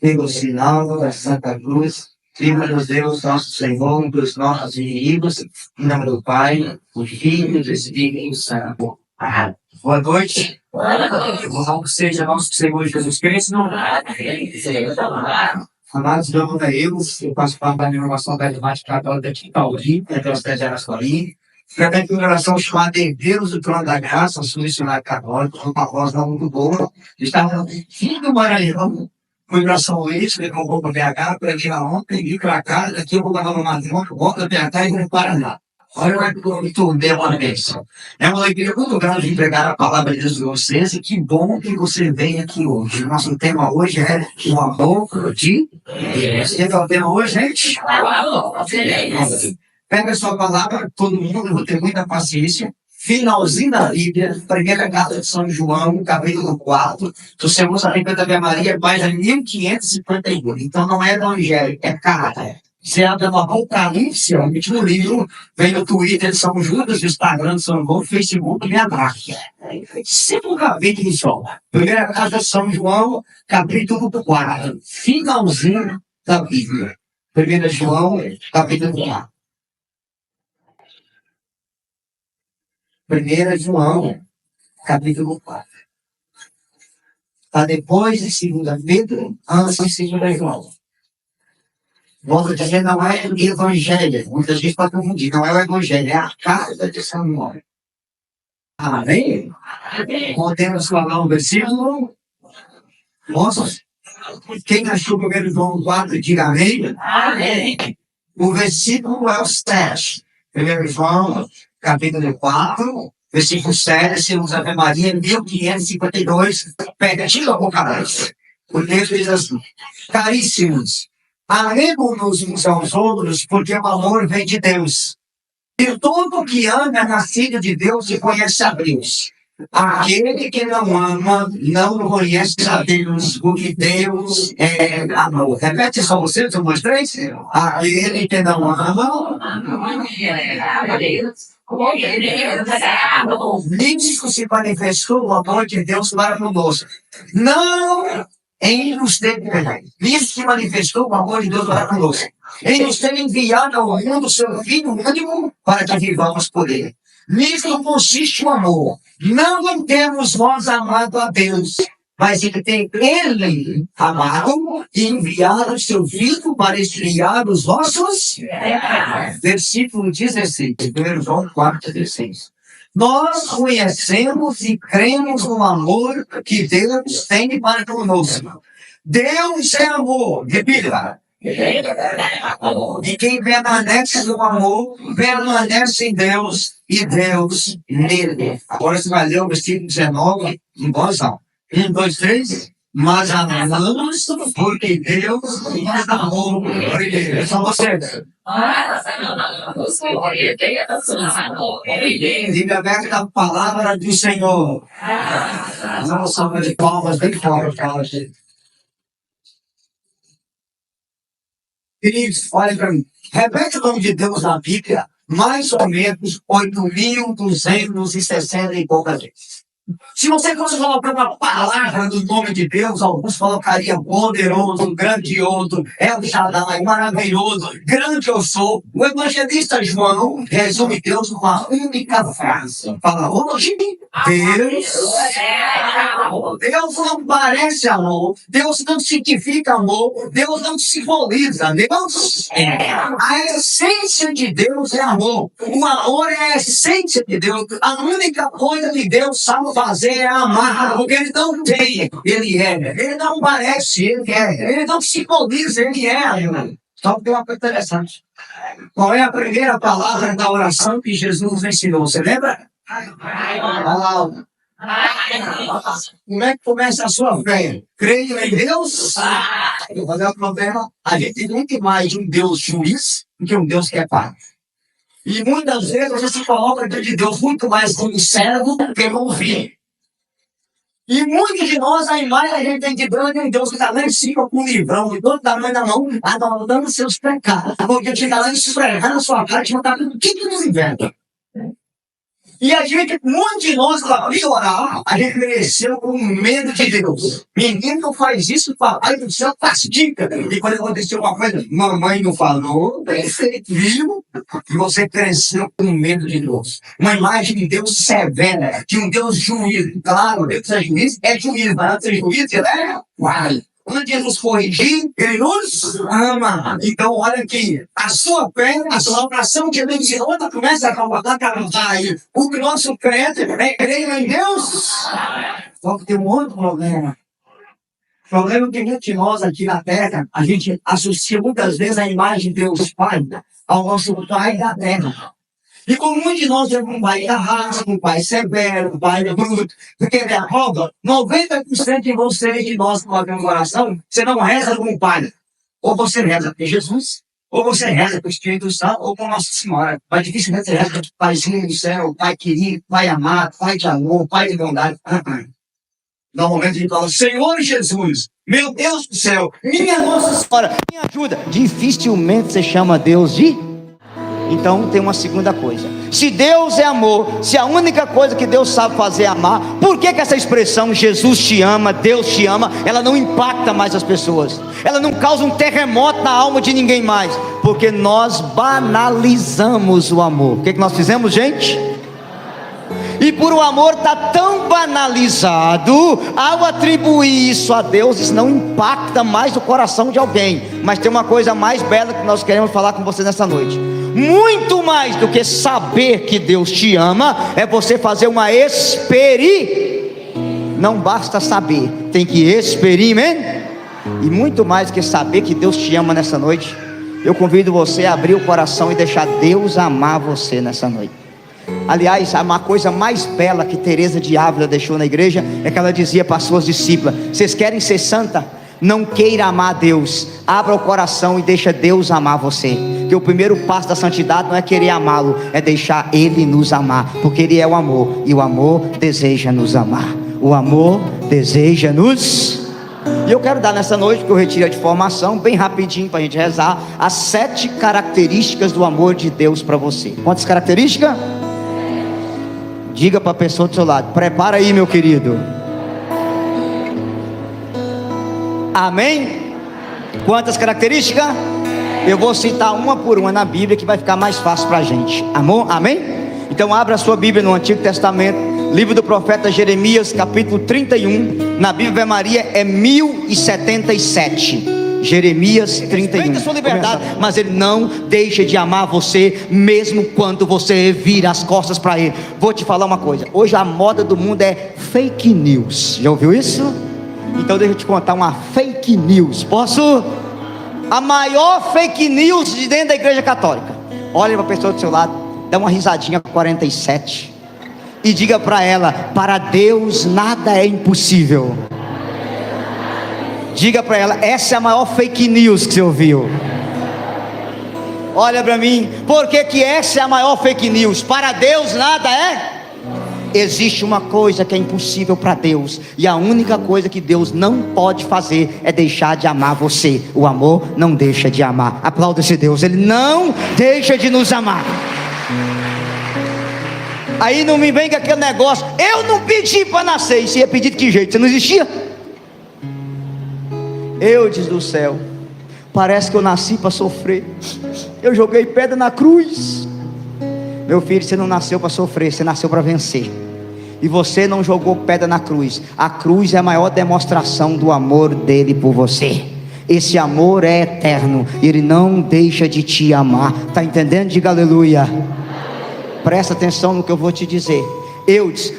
pelo sinal da Santa Cruz, livra-nos Deus, nosso Senhor, dos nossos inimigos, em nome do Pai, do Filho e do Espírito Santo. Amém. Boa noite. Louvado seja nosso Senhor Jesus Cristo. Amados, meu nome é eu faço parte da renovação da Irmandade Católica de Itaúri, da cidade de Araçuaí. Frequento uma oração chamada Herdeiros do Trono da Graça, sou missionário católico, uma voz não muito boa. Estava vindo do Maranhão, fui para São Luís, fui com o Roupa BH, para aqui ontem, vim para cá, daqui eu vou levar uma Maranhão, volta BH e vou para o Paraná. Olha o que me uma bênção. É uma alegria muito grande de pregar a palavra de Deus para vocês e que bom que você vem aqui hoje. O nosso tema hoje é o amor de Deus. Esse é o tema hoje, gente? Pega a sua palavra, todo mundo, eu vou ter muita paciência. Finalzinho da Bíblia, primeira carta de São João, capítulo 4. Se você não sabe da Ave Maria, página 1551. Então não é evangelho, é carta. Você abre no Apocalipse, o último livro, vem no Twitter de São Judas, no Instagram de São João, no Facebook, me abraça. Sempre um capítulo só. Primeira carta de São João, capítulo 4. Finalzinho da Bíblia. 1 João, capítulo 4. 1 João, capítulo 4. Está depois de 2 Pedro, antes de 2 João. Volto a dizer, não é evangelho. Muitas vezes pode confundir. Não é o evangelho, é a carta de São João. Amém? Podemos falar um versículo? Moços, quem achou o 1 João 4, diga amém. Amém. O versículo é o 7. 1 João, capítulo 4, versículo 7, segundo a Ave Maria, 1552, pertinho do Apocalipse. O texto diz assim: caríssimos, amemos-nos uns aos outros, porque o amor vem de Deus. E todo que ama é nascido de Deus e conhece a Deus. Aquele que não ama, não conhece a Deus, porque Deus é amor. Repete só você, um, dois, três. Aquele que não ama, nisso se manifestou o amor de Deus para conosco. Não em nos ter, nisso se manifestou o amor de Deus para conosco. Em nos ter enviado ao mundo seu Filho único para que vivamos por ele. Nisso consiste o amor. Não em termos nós amado a Deus, mas em ter ele amado e enviado o seu Filho para esfriar os nossos. Versículo 16, 1 João 4, 16. Nós conhecemos e cremos no amor que Deus tem para conosco. Deus é amor. Repita. E quem permanece no amor, permanece em Deus e Deus nele. Agora você vai ler o versículo 19 em voz alta. 1, 2, 3. Mas amamos porque Deus nos amou. É só você. Diga aberta a palavra do Senhor. Não só de palmas bem forte. Queridos, olha para mim. Repete o nome de Deus na Bíblia mais ou menos 8.260 e poucas vezes. Se você fosse colocar uma palavra do nome de Deus, alguns colocariam poderoso, grandioso, El Shaddai, maravilhoso, grande eu sou. O evangelista João resume Deus numa única frase. Fala, hoje Deus não parece amor, Deus não significa amor, Deus não simboliza, Deus é. A essência de Deus é amor. O amor é a essência de Deus. A única coisa que Deus sabe fazer é amar, porque ele não tem, ele é. Ele não parece, ele é. Ele não simboliza, ele é. Só que tem uma coisa interessante. Qual é a primeira palavra da oração que Jesus nos ensinou? Você lembra? Como é que começa a sua fé? Creio em Deus? Qual é o problema? A gente tem muito mais de um Deus juiz do que um Deus que é pai. E muitas vezes a gente se coloca diante de Deus muito mais como servo do que como filho. E muitos de nós, a imagem a gente tem de Deus, de um Deus que está lá em cima com um livrão, de todo tamanho na mão, adorando seus pecados. Porque ele está lá esfregando a sua cara, te mandar tudo o que nos inventa. E a gente, muitos de nós, para piorar, a gente cresceu com medo de Deus. Menino não faz isso, papai do céu castiga. E quando aconteceu uma coisa, mamãe não falou, viu? E você cresceu com medo de Deus. Uma imagem de Deus severa, de um Deus juiz. Claro, Deus é juiz, mas antes de juiz, né? Uai. Quando Jesus corrigir, ele nos ama. Então, olha aqui, a sua fé, a sua oração que ele ensinou, começa a cantar aí. O nosso credo é crer em Deus. Só que tem um outro problema. O problema é que muitos de nós aqui na Terra, a gente associa muitas vezes a imagem de Deus Pai ao nosso Pai da Terra. E como muitos de nós temos um pai da raça, um pai severo, um pai bruto, porque ele arroba, 90% de vocês, de nós que temos coração, você não reza como um pai. Ou você reza com Jesus, ou você reza com o Espírito Santo, ou com Nossa Senhora. Mas dificilmente você reza com o Paizinho do céu, Pai querido, Pai amado, Pai de amor, Pai de bondade. Normalmente a gente fala, Senhor Jesus, meu Deus do céu, minha Nossa Senhora, me ajuda. Dificilmente você chama Deus de... Então tem uma segunda coisa. Se Deus é amor, se a única coisa que Deus sabe fazer é amar, por que essa expressão Jesus te ama, Deus te ama, ela não impacta mais as pessoas? Ela não causa um terremoto na alma de ninguém mais? Porque nós banalizamos o amor. O que nós fizemos, gente? E por o amor estar tão banalizado, ao atribuir isso a Deus, isso não impacta mais o coração de alguém. Mas tem uma coisa mais bela que nós queremos falar com você nessa noite. Muito mais do que saber que Deus te ama, é você fazer uma não basta saber, tem que experimentar. E muito mais do que saber que Deus te ama nessa noite, eu convido você a abrir o coração e deixar Deus amar você nessa noite. Aliás, uma coisa mais bela que Teresa de Ávila deixou na igreja é que ela dizia para as suas discípulas: vocês querem ser santa? Não queira amar Deus, abra o coração e deixa Deus amar você. Porque o primeiro passo da santidade não é querer amá-lo, é deixar Ele nos amar, porque Ele é o amor, e o amor deseja nos amar. O amor deseja nos... E eu quero dar nessa noite, que eu retiro de formação, bem rapidinho para a gente rezar, as 7 características do amor de Deus para você. Quantas características? Diga para a pessoa do seu lado, prepara aí, meu querido. Amém? Quantas características? Eu vou citar uma por uma na Bíblia, que vai ficar mais fácil para a gente. Amém? Então abra a sua Bíblia no Antigo Testamento, livro do profeta Jeremias, capítulo 31. Na Bíblia Ave Maria é 1077. Jeremias 31. Respeita a sua liberdade, mas Ele não deixa de amar você, mesmo quando você vira as costas para Ele. Vou te falar uma coisa: hoje a moda do mundo é fake news. Já ouviu isso? Então deixa eu te contar uma fake news. Posso? A maior fake news de dentro da igreja católica. Olha para a pessoa do seu lado, dá uma risadinha 47 e diga para ela: para Deus nada é impossível. Diga para ela: essa é a maior fake news que você ouviu. Olha para mim, por que essa é a maior fake news? Para Deus nada é. Existe uma coisa que é impossível para Deus, e a única coisa que Deus não pode fazer é deixar de amar você. O amor não deixa de amar. Aplauda esse Deus, Ele não deixa de nos amar. Aí não me vem com aquele negócio: eu não pedi para nascer. E se ia pedir de que jeito? Você não existia? Deus do céu, parece que eu nasci para sofrer. Eu joguei pedra na cruz. Meu filho, você não nasceu para sofrer, você nasceu para vencer. E você não jogou pedra na cruz. A cruz é a maior demonstração do amor dele por você. Esse amor é eterno, Ele não deixa de te amar. Está entendendo? Diga aleluia. Presta atenção no que eu vou te dizer.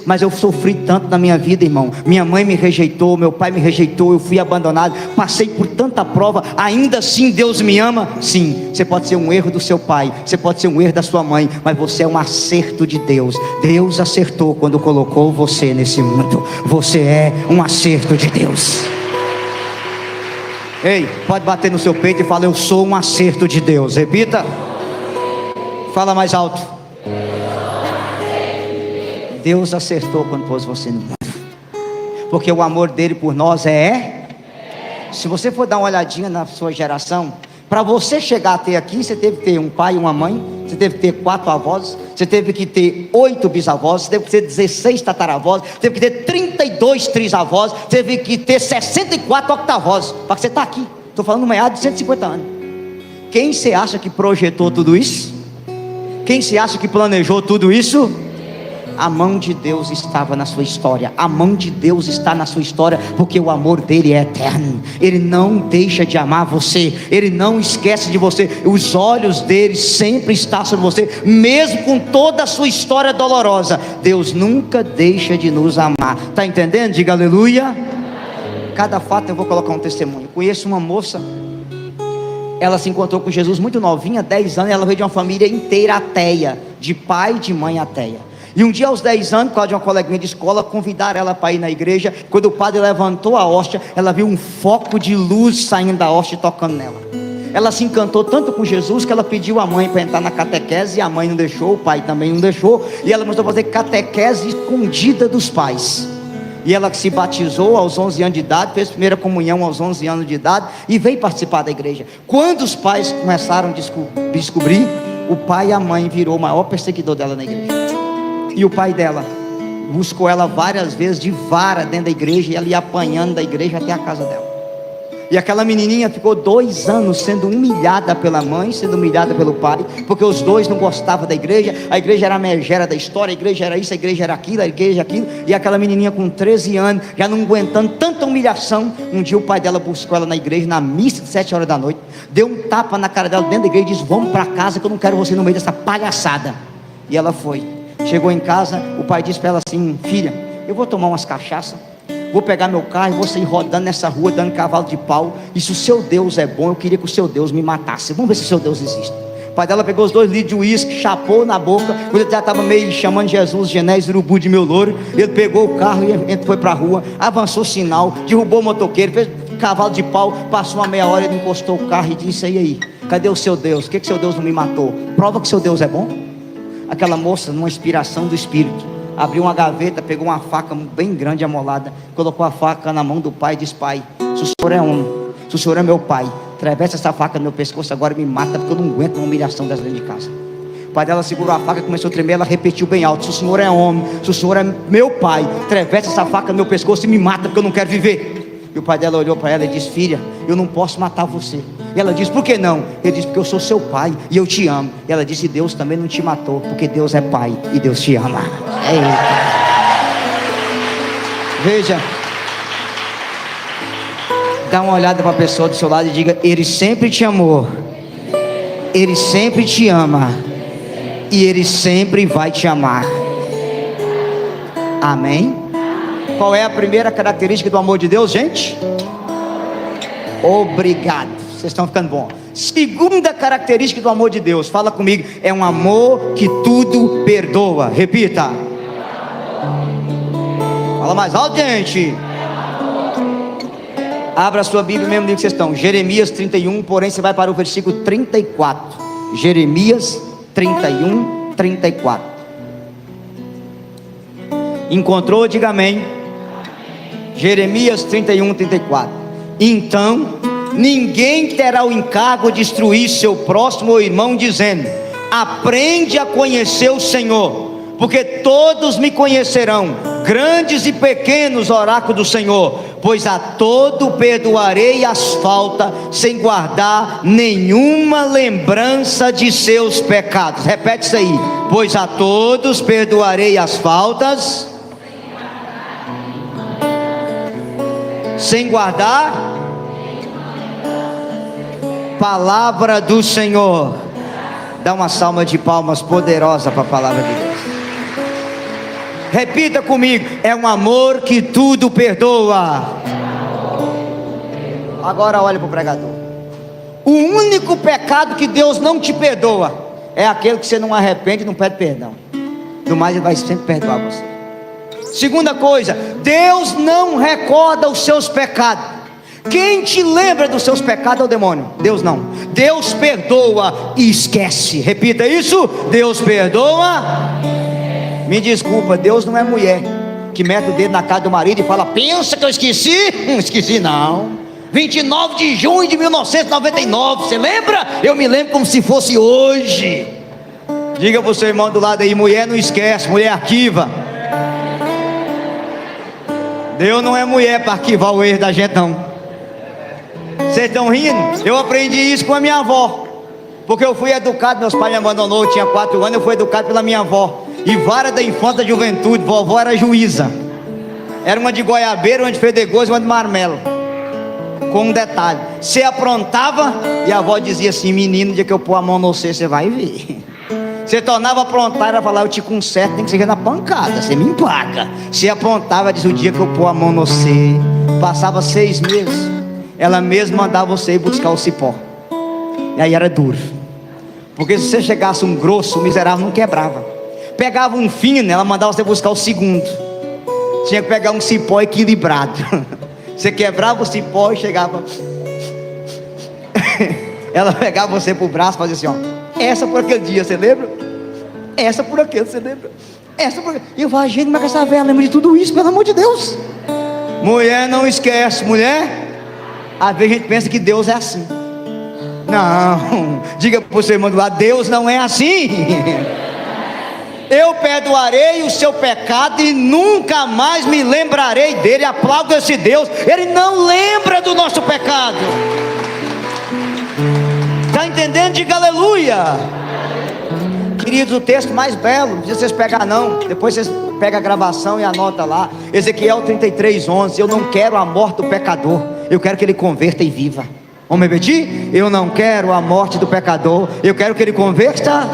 Mas eu sofri tanto na minha vida, irmão. Minha mãe me rejeitou, meu pai me rejeitou, eu fui abandonado, passei por tanta prova. Ainda assim Deus me ama? Sim. Você pode ser um erro do seu pai, você pode ser um erro da sua mãe, mas você é um acerto de Deus. Deus acertou quando colocou você nesse mundo. Você é um acerto de Deus. Ei, pode bater no seu peito e falar: eu sou um acerto de Deus. Repita. Fala mais alto. Deus acertou quando pôs você no mundo, porque o amor dele por nós se você for dar uma olhadinha na sua geração, para você chegar até aqui, você teve que ter um pai e uma mãe, você teve que ter 4 avós, você teve que ter 8 bisavós, você teve que ter 16 tataravós, você teve que ter 32 trisavós, você teve que ter 64 octavós, para que você está aqui. Estou falando de uma idade de 150 anos. Quem você acha que projetou tudo isso? Quem você acha que planejou tudo isso? A mão de Deus estava na sua história. A mão de Deus está na sua história, porque o amor dele é eterno. Ele não deixa de amar você, ele não esquece de você. Os olhos dele sempre estão sobre você, mesmo com toda a sua história dolorosa. Deus nunca deixa de nos amar. Está entendendo? Diga aleluia. Cada fato eu vou colocar um testemunho. Conheço uma moça, ela se encontrou com Jesus muito novinha, 10 anos. Ela veio de uma família inteira ateia, de pai e de mãe ateia. E um dia aos 10 anos, por causa de uma coleguinha de escola, convidaram ela para ir na igreja. Quando o padre levantou a hóstia, ela viu um foco de luz saindo da hóstia e tocando nela. Ela se encantou tanto com Jesus que ela pediu à mãe para entrar na catequese, e a mãe não deixou, o pai também não deixou, e ela começou a fazer catequese escondida dos pais. E ela se batizou aos 11 anos de idade, fez primeira comunhão aos 11 anos de idade e veio participar da igreja. Quando os pais começaram a descobrir, o pai e a mãe virou o maior perseguidor dela na igreja. E o pai dela buscou ela várias vezes de vara dentro da igreja, e ela ia apanhando da igreja até a casa dela. E aquela menininha ficou 2 anos sendo humilhada pela mãe, sendo humilhada pelo pai, porque os dois não gostavam da igreja. A igreja era a megera da história, a igreja era isso, a igreja era aquilo, a igreja aquilo. E aquela menininha com 13 anos, já não aguentando tanta humilhação, um dia o pai dela buscou ela na igreja, na missa de 7 horas da noite, deu um tapa na cara dela dentro da igreja e disse: vamos para casa que eu não quero você no meio dessa palhaçada. E ela foi. Chegou em casa, o pai disse para ela assim: filha, eu vou tomar umas cachaças, vou pegar meu carro e vou sair rodando nessa rua, dando cavalo de pau. E se o seu Deus é bom, eu queria que o seu Deus me matasse. Vamos ver se o seu Deus existe. O pai dela pegou os 2 litros de uísque, chapou na boca. Quando ele já estava meio chamando Jesus, Genés, urubu de meu louro, ele pegou o carro e foi para a rua, avançou o sinal, derrubou o motoqueiro, fez cavalo de pau. Passou uma meia hora, ele encostou o carro e disse: e aí, cadê o seu Deus? Por que seu Deus não me matou? Prova que seu Deus é bom. Aquela moça, numa inspiração do Espírito, abriu uma gaveta, pegou uma faca bem grande, amolada, colocou a faca na mão do pai e disse: pai, se o senhor é homem, se o senhor é meu pai, atravessa essa faca no meu pescoço agora e me mata, porque eu não aguento uma humilhação dessa dentro de casa. O pai dela segurou a faca e começou a tremer. Ela repetiu bem alto: se o senhor é homem, se o senhor é meu pai, atravessa essa faca no meu pescoço e me mata, porque eu não quero viver. E o pai dela olhou para ela e disse: filha, eu não posso matar você. E ela disse: por que não? Ele disse: porque eu sou seu pai e eu te amo. E ela disse: Deus também não te matou, porque Deus é pai e Deus te ama. Veja, dá uma olhada para a pessoa do seu lado e diga: ele sempre te amou, ele sempre te ama e ele sempre vai te amar. Amém? Qual é a primeira característica do amor de Deus, gente? Obrigado, vocês estão ficando bom. Segunda característica do amor de Deus, fala comigo: é um amor que tudo perdoa. Repita. Fala mais alto, gente. Abra a sua Bíblia mesmo livro que vocês estão, Jeremias 31, porém você vai para o versículo 34. Jeremias 31, 34. Encontrou? Diga amém. Jeremias 31, 34. Então ninguém terá o encargo de instruir seu próximo ou irmão, dizendo: aprende a conhecer o Senhor, porque todos me conhecerão, grandes e pequenos, oráculo do Senhor, pois a todo perdoarei as faltas, sem guardar nenhuma lembrança de seus pecados. Repete isso aí: pois a todos perdoarei as faltas, sem guardar. Palavra do Senhor. Dá uma salva de palmas poderosa para a palavra de Deus. Repita comigo: é um amor que tudo perdoa. Agora olha para o pregador. O único pecado que Deus não te perdoa é aquele que você não arrepende e não pede perdão. Do mais, Ele vai sempre perdoar você. Segunda coisa, Deus não recorda os seus pecados. Quem te lembra dos seus pecados é o demônio. Deus não. Deus perdoa e esquece. Repita isso: Deus perdoa. Me desculpa, Deus não é mulher que mete o dedo na cara do marido e fala: pensa que eu esqueci? Esqueci não. 29 de junho de 1999, você lembra? Eu me lembro como se fosse hoje. Diga para o seu irmão do lado aí: mulher não esquece, mulher arquiva. Deus não é mulher para arquivar o erro da gente, não. Vocês estão rindo? Eu aprendi isso com a minha avó, porque eu fui educado, meus pais me abandonou, eu tinha 4 anos, eu fui educado pela minha avó. E vara da infância da juventude, vovó era juíza. Era uma de goiabeira, uma de fedegoso e uma de marmelo. Com um detalhe: você aprontava e a avó dizia assim: menino, no dia que eu pôr a mão no você vai ver. Você tornava a aprontar, ela falava: eu te conserto, tem que ser na pancada, você me empaca. Você aprontava, diz: o dia que eu pôr a mão no você. Passava 6 meses, ela mesma mandava você ir buscar o cipó. E aí era duro, porque se você chegasse um grosso, o miserável não quebrava. Pegava um fino, ela mandava você buscar o segundo. Tinha que pegar um cipó equilibrado. Você quebrava o cipó e chegava. Ela pegava você pro braço e fazia assim, ó: essa por aquele dia, você lembra? Essa por aquele, você lembra? Essa por aquele. E eu falei: gente, como é que essa velha lembra de tudo isso, pelo amor de Deus? Mulher não esquece, mulher. Às vezes a gente pensa que Deus é assim. Não, diga para o seu irmão do lado: Deus não é assim. Eu perdoarei o seu pecado e nunca mais me lembrarei dele. Aplauda esse Deus, ele não lembra do nosso pecado. Está entendendo? Diga aleluia. Queridos, o texto mais belo, não precisa vocês pegar não, depois vocês pegam a gravação e anota lá. Ezequiel 33:11. Eu não quero a morte do pecador, eu quero que ele converta e viva. Vamos repetir? Eu não quero a morte do pecador, eu quero que ele converta.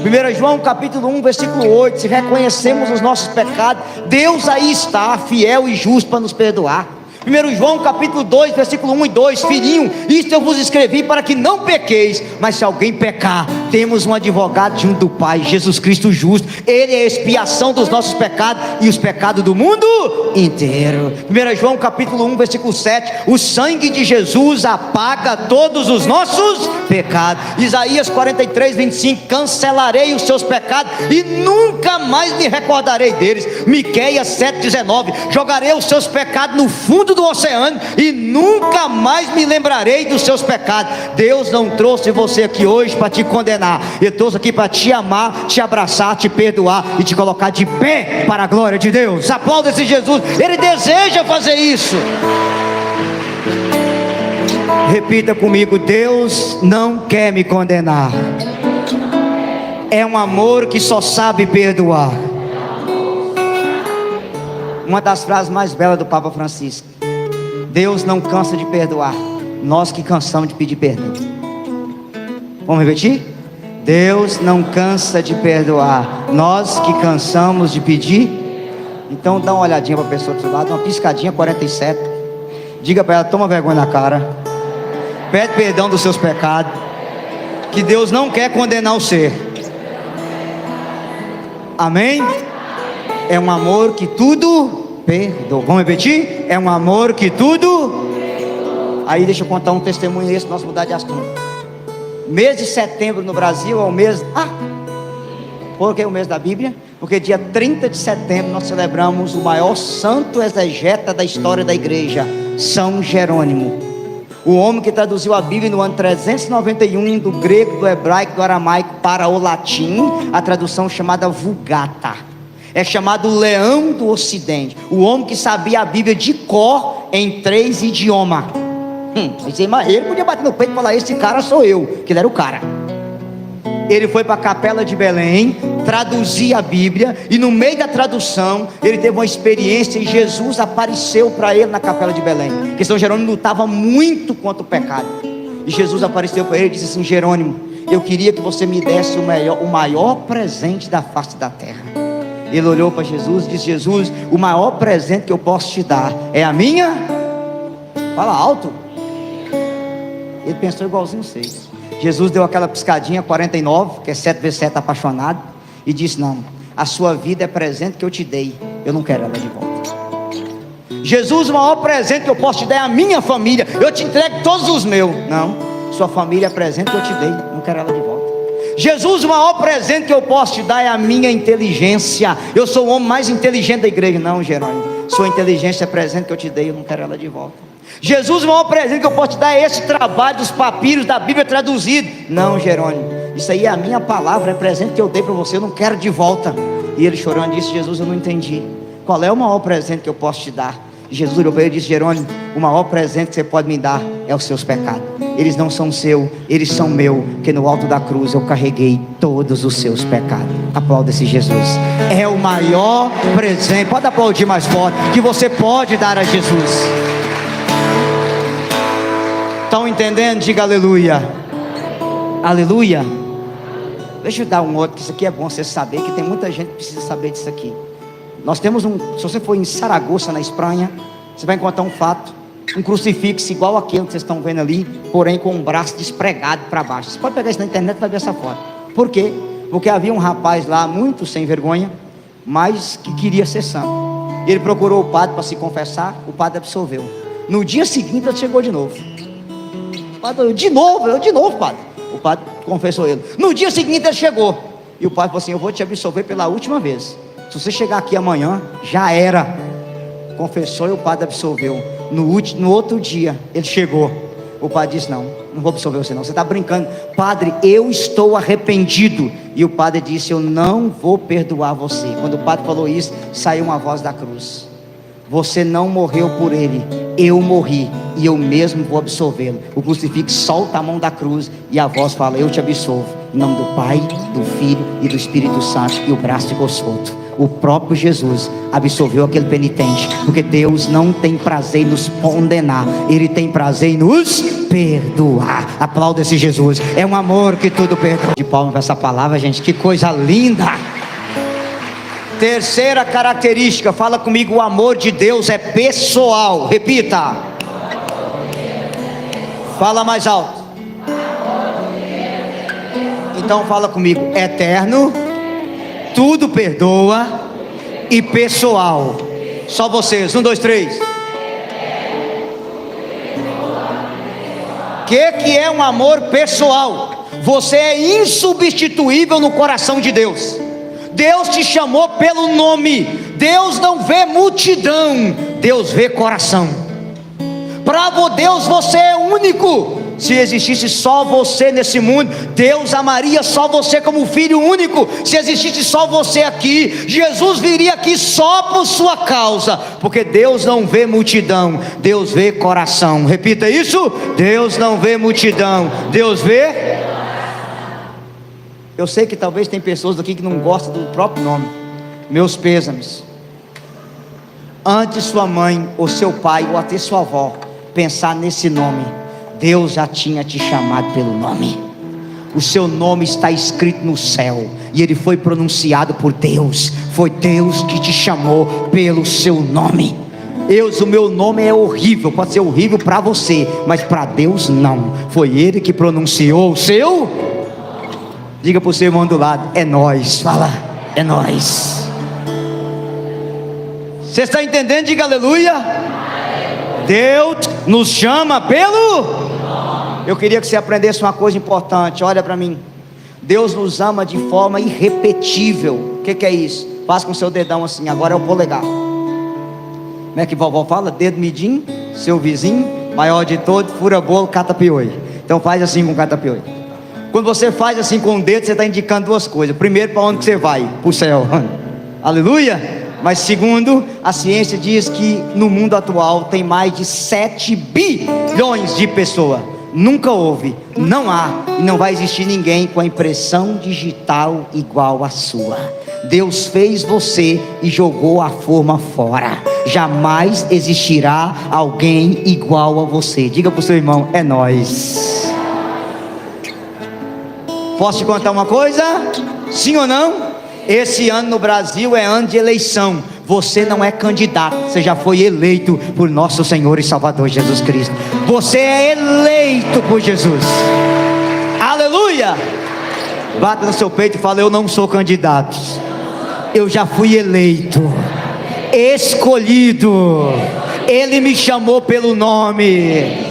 1 João capítulo 1 versículo 8. Se reconhecemos os nossos pecados, Deus aí está, fiel e justo para nos perdoar. 1 João capítulo 2 versículo 1 e 2. Filhinho, isto eu vos escrevi para que não pequeis, mas se alguém pecar, temos um advogado junto do Pai, Jesus Cristo justo. Ele é a expiação dos nossos pecados e os pecados do mundo inteiro. 1 João capítulo 1 versículo 7. O sangue de Jesus apaga todos os nossos pecados. Isaías 43:25. Cancelarei os seus pecados e nunca mais me recordarei deles. Miqueias 7:19. Jogarei os seus pecados no fundo do oceano e nunca mais me lembrarei dos seus pecados. Deus não trouxe você aqui hoje para te condenar, Ele trouxe aqui para te amar, te abraçar, te perdoar e te colocar de pé para a glória de Deus. Aplauda esse Jesus, Ele deseja fazer isso. Repita comigo: Deus não quer me condenar, é um amor que só sabe perdoar. Uma das frases mais belas do Papa Francisco: Deus não cansa de perdoar, nós que cansamos de pedir perdão. Vamos repetir? Deus não cansa de perdoar, nós que cansamos de pedir. Então dá uma olhadinha para a pessoa do seu lado, uma piscadinha 47. Diga para ela: toma vergonha na cara, pede perdão dos seus pecados, que Deus não quer condenar o ser. Amém? É um amor que tudo perdoa. Vamos repetir? É um amor que tudo. Aí deixa eu contar um testemunho esse, nós mudar de assunto. Mês de setembro no Brasil é o mês... por que o mês da Bíblia? Porque dia 30 de setembro nós celebramos o maior santo exegeta da história da igreja, São Jerônimo. O homem que traduziu a Bíblia no ano 391, do grego, do hebraico, do aramaico para o latim, a tradução chamada Vulgata. É chamado o Leão do Ocidente, o homem que sabia a Bíblia de cor em 3 idiomas. Ele podia bater no peito e falar: esse cara sou eu, que ele era o cara. Ele foi para a capela de Belém, traduzir a Bíblia, e no meio da tradução, ele teve uma experiência e Jesus apareceu para ele na capela de Belém, porque São Jerônimo lutava muito contra o pecado, e Jesus apareceu para ele e disse assim: Jerônimo, eu queria que você me desse o maior presente da face da terra. Ele olhou para Jesus e disse: Jesus, o maior presente que eu posso te dar é a minha... Fala alto. Ele pensou igualzinho vocês. Jesus deu aquela piscadinha 49, que é 7 vezes 7 apaixonado, e disse: não, a sua vida é presente que eu te dei, eu não quero ela de volta. Jesus, o maior presente que eu posso te dar é a minha família, eu te entrego todos os meus. Não, sua família é presente que eu te dei, não quero ela de volta. Jesus, o maior presente que eu posso te dar é a minha inteligência, eu sou o homem mais inteligente da igreja. Não, Jerônimo, sua inteligência é presente que eu te dei, eu não quero ela de volta. Jesus, o maior presente que eu posso te dar é esse trabalho dos papiros da Bíblia traduzido. Não, Jerônimo, Isso aí é a minha palavra, é presente que eu dei para você, eu não quero de volta. E ele chorando disse: Jesus, eu não entendi. Qual é o maior presente que eu posso te dar? Jesus olhou para ele e disse: Jerônimo, o maior presente que você pode me dar é os seus pecados. Eles não são seus, eles são meu, porque no alto da cruz eu carreguei todos os seus pecados. Aplauda esse Jesus. É o maior presente, pode aplaudir mais forte, que você pode dar a Jesus. Estão entendendo? Diga aleluia. Aleluia. Deixa eu dar um outro, que isso aqui é bom você saber, que tem muita gente que precisa saber disso aqui. Nós temos se você for em Saragoça, na Espanha, você vai encontrar um fato, um crucifixo igual aquele que vocês estão vendo ali, porém com um braço despregado para baixo. Você pode pegar isso na internet e vai ver essa foto. Por quê? Porque havia um rapaz lá, muito sem vergonha, mas que queria ser santo. Ele procurou o padre para se confessar, o padre absolveu. No dia seguinte ele chegou de novo. O padre, de novo, padre. O padre confessou ele. No dia seguinte ele chegou. E o padre falou assim: eu vou te absolver pela última vez. Se você chegar aqui amanhã, já era. Confessou e o padre absolveu. No outro dia, ele chegou. O padre disse: não vou absolver você não. Você está brincando. Padre, eu estou arrependido. E o padre disse: eu não vou perdoar você. Quando o padre falou isso, saiu uma voz da cruz: você não morreu por ele, eu morri, e eu mesmo vou absolvê-lo. O crucifixo solta a mão da cruz, e a voz fala: eu te absolvo, em nome do Pai, do Filho e do Espírito Santo. E o braço ficou solto. O próprio Jesus absolveu aquele penitente, porque Deus não tem prazer em nos condenar, Ele tem prazer em nos perdoar. Aplauda esse Jesus. É um amor que tudo perdoa. De palmas para essa palavra, gente, que coisa linda. Terceira característica, fala comigo: o amor de Deus é pessoal. Repita. Fala mais alto. Então fala comigo: eterno, tudo perdoa e pessoal. Só vocês, 1, 2, 3. O que é um amor pessoal? Você é insubstituível no coração de Deus. Deus te chamou pelo nome. Deus não vê multidão, Deus vê coração. Para Deus você é único. Se existisse só você nesse mundo, Deus amaria só você como filho único. Se existisse só você aqui, Jesus viria aqui só por sua causa, porque Deus não vê multidão, Deus vê coração. Repita isso: Deus não vê multidão, Deus vê. Eu sei que talvez tem pessoas aqui que não gostam do próprio nome. Meus pêsames. Antes sua mãe, ou seu pai, ou até sua avó pensar nesse nome, Deus já tinha te chamado pelo nome. O seu nome está escrito no céu, e ele foi pronunciado por Deus. Foi Deus que te chamou pelo seu nome. O meu nome é horrível, pode ser horrível para você, mas para Deus não. Foi Ele que pronunciou o seu. Diga para o seu irmão do lado: é nós. Fala: é nós. Você está entendendo? Diga aleluia. Deus nos chama pelo. Eu queria que você aprendesse uma coisa importante. Olha para mim. Deus nos ama de forma irrepetível. O que é isso? Faz com o seu dedão assim. Agora é o polegar. Como é que vovó fala? Dedo midinho, seu vizinho, maior de todo, fura bolo, cata pioi. Então faz assim com o cata pioi. Quando você faz assim com o dedo, você está indicando duas coisas. Primeiro, para onde que você vai? Para o céu. Aleluia. Mas segundo, a ciência diz que no mundo atual tem mais de 7 bilhões de pessoas. Nunca houve, não há e não vai existir ninguém com a impressão digital igual à sua. Deus fez você e jogou a forma fora. Jamais existirá alguém igual a você. Diga para o seu irmão: é nós. Posso te contar uma coisa? Sim ou não? Esse ano no Brasil é ano de eleição. Você não é candidato, você já foi eleito por nosso Senhor e Salvador Jesus Cristo. Você é eleito por Jesus. Aleluia. Bata no seu peito e fala: eu não sou candidato, eu já fui eleito, escolhido. Ele me chamou pelo nome.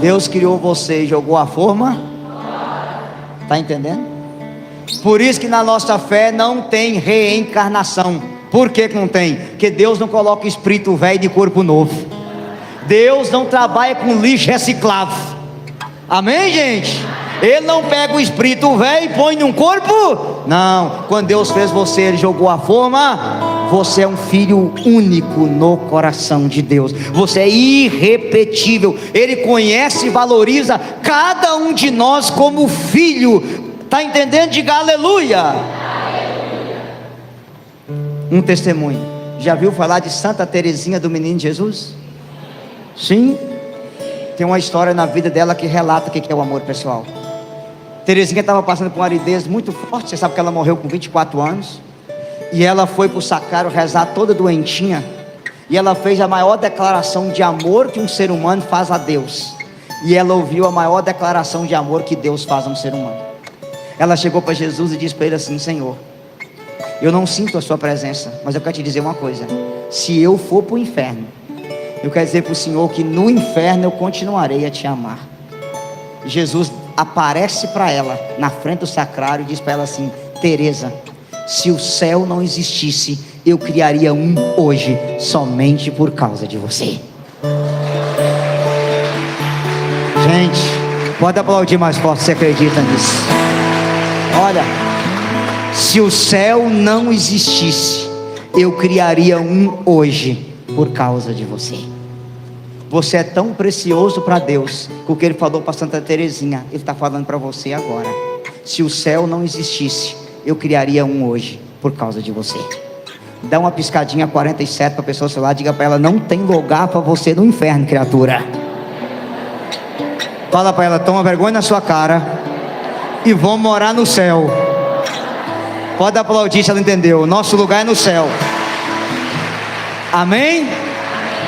Deus criou você e jogou a forma. Está entendendo? Por isso que na nossa fé não tem reencarnação. Por que não tem? Porque Deus não coloca espírito velho de corpo novo. Deus não trabalha com lixo reciclável. Amém, gente? Ele não pega o espírito velho e põe num corpo. Não, quando Deus fez você, Ele jogou a forma. Você é um filho único no coração de Deus. Você é irrepetível. Ele conhece e valoriza cada um de nós como filho. Está entendendo? Diga aleluia. Um testemunho. Já viu falar de Santa Teresinha do Menino Jesus? Sim. Tem uma história na vida dela que relata o que é o amor pessoal. Teresinha estava passando por uma aridez muito forte. Você sabe que ela morreu com 24 anos. E ela foi para o sacrário rezar toda doentinha. E ela fez a maior declaração de amor que um ser humano faz a Deus. E ela ouviu a maior declaração de amor que Deus faz a um ser humano. Ela chegou para Jesus e disse para ele assim: Senhor, eu não sinto a sua presença, mas eu quero te dizer uma coisa. Se eu for para o inferno, eu quero dizer para o Senhor que no inferno eu continuarei a te amar. Jesus aparece para ela na frente do sacrário e diz para ela assim: Teresa, se o céu não existisse, eu criaria um hoje, somente por causa de você. Gente, pode aplaudir mais forte, você acredita nisso? Olha, se o céu não existisse, eu criaria um hoje, por causa de você. Você é tão precioso para Deus, que o que Ele falou para Santa Teresinha, Ele está falando para você agora. Se o céu não existisse, eu criaria um hoje, por causa de você. Dá uma piscadinha 47 para a pessoa sei lá, diga para ela: não tem lugar para você no inferno, criatura. Fala para ela: toma vergonha na sua cara e vão morar no céu. Pode aplaudir se ela entendeu. Nosso lugar é no céu. Amém?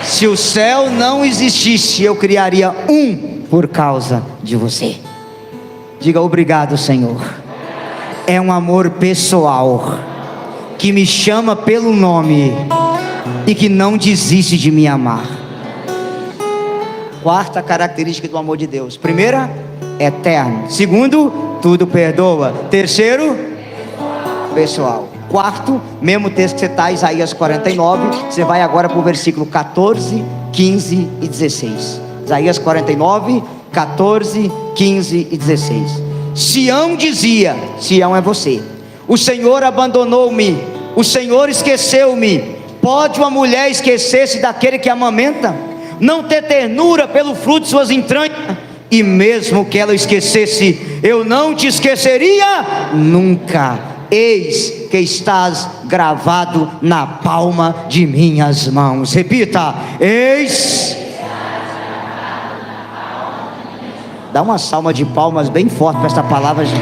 Se o céu não existisse, eu criaria um por causa de você. Diga: obrigado, Senhor. É um amor pessoal, que me chama pelo nome e que não desiste de me amar. Quarta característica do amor de Deus: primeira, eterno. Segundo, tudo perdoa. Terceiro, pessoal. Quarto, mesmo texto que você está, Isaías 49, você vai agora para o versículo 14, 15 e 16. Isaías 49, 14, 15 e 16. Sião dizia, Sião é você: o Senhor abandonou-me, o Senhor esqueceu-me. Pode uma mulher esquecer-se daquele que amamenta? Não ter ternura pelo fruto de suas entranhas? E mesmo que ela esquecesse, eu não te esqueceria nunca. Eis que estás gravado na palma de minhas mãos. Repita: eis. Dá uma salva de palmas bem forte para essa palavra, gente.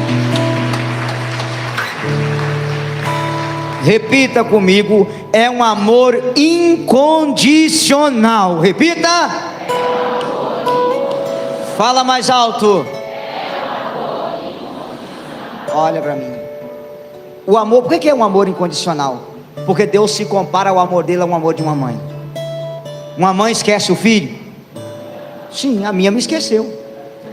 Repita comigo: é um amor incondicional. Repita. Fala mais alto. Olha para mim. O amor, por que é um amor incondicional? Porque Deus se compara ao amor dele a um amor de uma mãe. Uma mãe esquece o filho? Sim, a minha me esqueceu.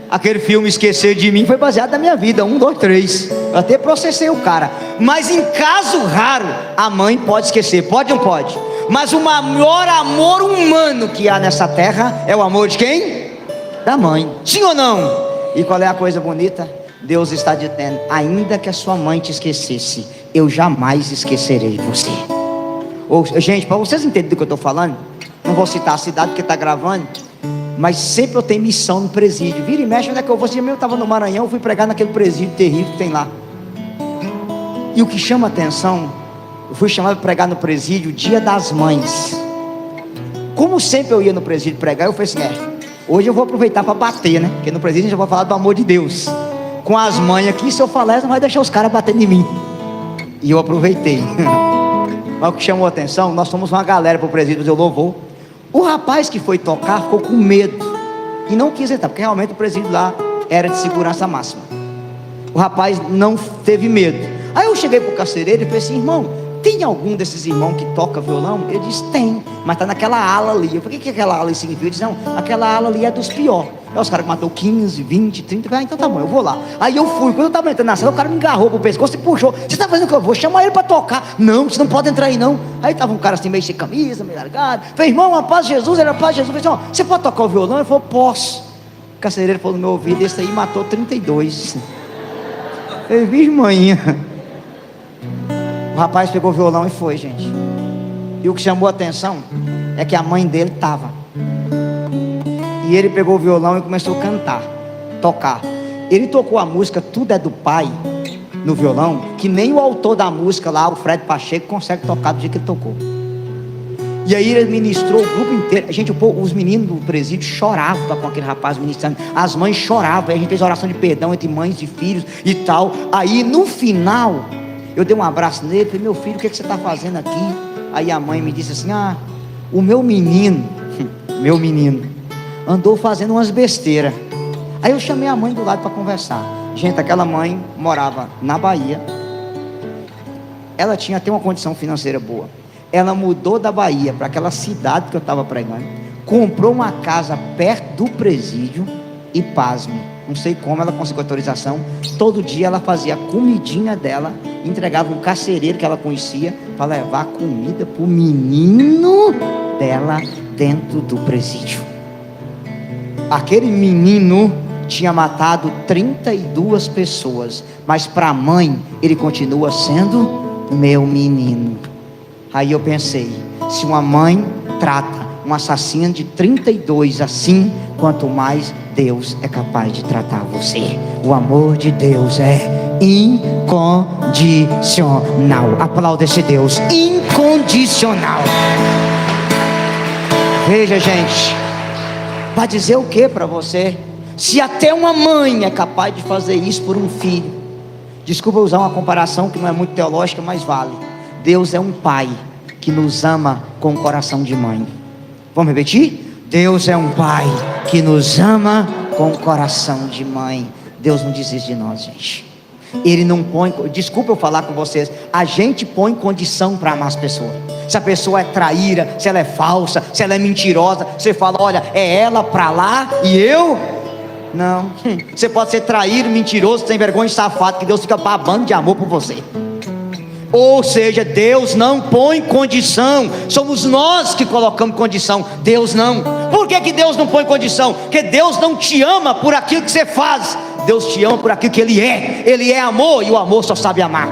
Aquele filme Esquecer de Mim foi baseado na minha vida, 1, 2, 3. Eu até processei o cara. Mas em caso raro, a mãe pode esquecer. Pode ou não pode? Mas o maior amor humano que há nessa terra é o amor de quem? Da mãe. Sim ou não? E qual é a coisa bonita? Deus está dizendo: ainda que a sua mãe te esquecesse, eu jamais esquecerei você. Gente, para vocês entenderem do que eu estou falando, não vou citar a cidade porque está gravando, mas sempre eu tenho missão no presídio. Vira e mexe, onde é que eu vou? Eu estava no Maranhão, eu fui pregar naquele presídio terrível que tem lá. E o que chama atenção, eu fui chamado para pregar no presídio Dia das Mães. Como sempre eu ia no presídio pregar, eu falei assim: hoje eu vou aproveitar para bater, né? Porque no presídio a gente vai falar do amor de Deus. Com as mães aqui, se eu falar, não vai deixar os caras baterem em mim. E eu aproveitei. Mas o que chamou a atenção, nós fomos uma galera para o presídio fazer o louvor. O rapaz que foi tocar ficou com medo e não quis entrar, porque realmente o presídio lá era de segurança máxima. O rapaz não teve medo. Aí eu cheguei para o carcereiro e falei assim: irmão, tem algum desses irmãos que toca violão? Ele disse: tem, mas está naquela ala ali. Eu falei: o que aquela ala significa? Ele disse: não, aquela ala ali é dos piores. Aí os caras que matou 15, 20, 30, eu falei: então tá bom, eu vou lá. Aí eu fui, quando eu estava entrando na sala, o cara me agarrou pro pescoço e puxou: você está fazendo o que eu vou? Chamar ele para tocar. Não, você não pode entrar aí não. Aí estava um cara assim, meio sem camisa, meio largado. Eu falei: irmão, a paz de Jesus, era a paz de Jesus. Eu falei assim: ó, você pode tocar o violão? Ele falou: posso. carcereiro falou no meu ouvido: esse aí matou 32. Eu vi, manhã. O rapaz pegou o violão e foi, gente. E o que chamou a atenção é que a mãe dele estava. E ele pegou o violão e começou a cantar, tocar. Ele tocou a música Tudo é do Pai no violão, que nem o autor da música lá, o Fred Pacheco, consegue tocar do jeito que ele tocou. E aí ele ministrou o grupo inteiro. Gente, os meninos do presídio choravam com aquele rapaz ministrando. As mães choravam. Aí a gente fez oração de perdão entre mães e filhos e tal. Aí no final, eu dei um abraço nele. Falei: meu filho, o que você está fazendo aqui? Aí a mãe me disse assim: o meu menino andou fazendo umas besteiras. Aí eu chamei a mãe do lado para conversar. Gente, aquela mãe morava na Bahia. Ela tinha até uma condição financeira boa. Ela mudou da Bahia para aquela cidade que eu estava pregando, comprou uma casa perto do presídio e, pasme, não sei como ela conseguiu autorização. Todo dia ela fazia a comidinha dela, entregava um carcereiro que ela conhecia para levar comida para o menino dela dentro do presídio. Aquele menino tinha matado 32 pessoas, mas para a mãe ele continua sendo meu menino. Aí eu pensei: se uma mãe trata um assassino de 32 assim, quanto mais Deus é capaz de tratar você. O amor de Deus é incondicional. Aplauda esse Deus incondicional. Veja, gente, vai dizer o que para você? Se até uma mãe é capaz de fazer isso por um filho. Desculpa usar uma comparação que não é muito teológica, mas vale. Deus é um pai que nos ama com o coração de mãe. Vamos repetir? Deus é um pai que nos ama com o coração de mãe. Deus não desiste de nós, gente. Ele não põe, desculpa eu falar com vocês, a gente põe condição para amar as pessoas. Se a pessoa é traíra, se ela é falsa, se ela é mentirosa, você fala: olha, é ela para lá e eu... Não. Você pode ser traído, mentiroso, sem vergonha e safado, que Deus fica babando de amor por você. Ou seja, Deus não põe condição. Somos nós que colocamos condição, Deus não. Por que Deus não põe condição? Porque Deus não te ama por aquilo que você faz. Deus te ama por aquilo que Ele é. Ele é amor e o amor só sabe amar.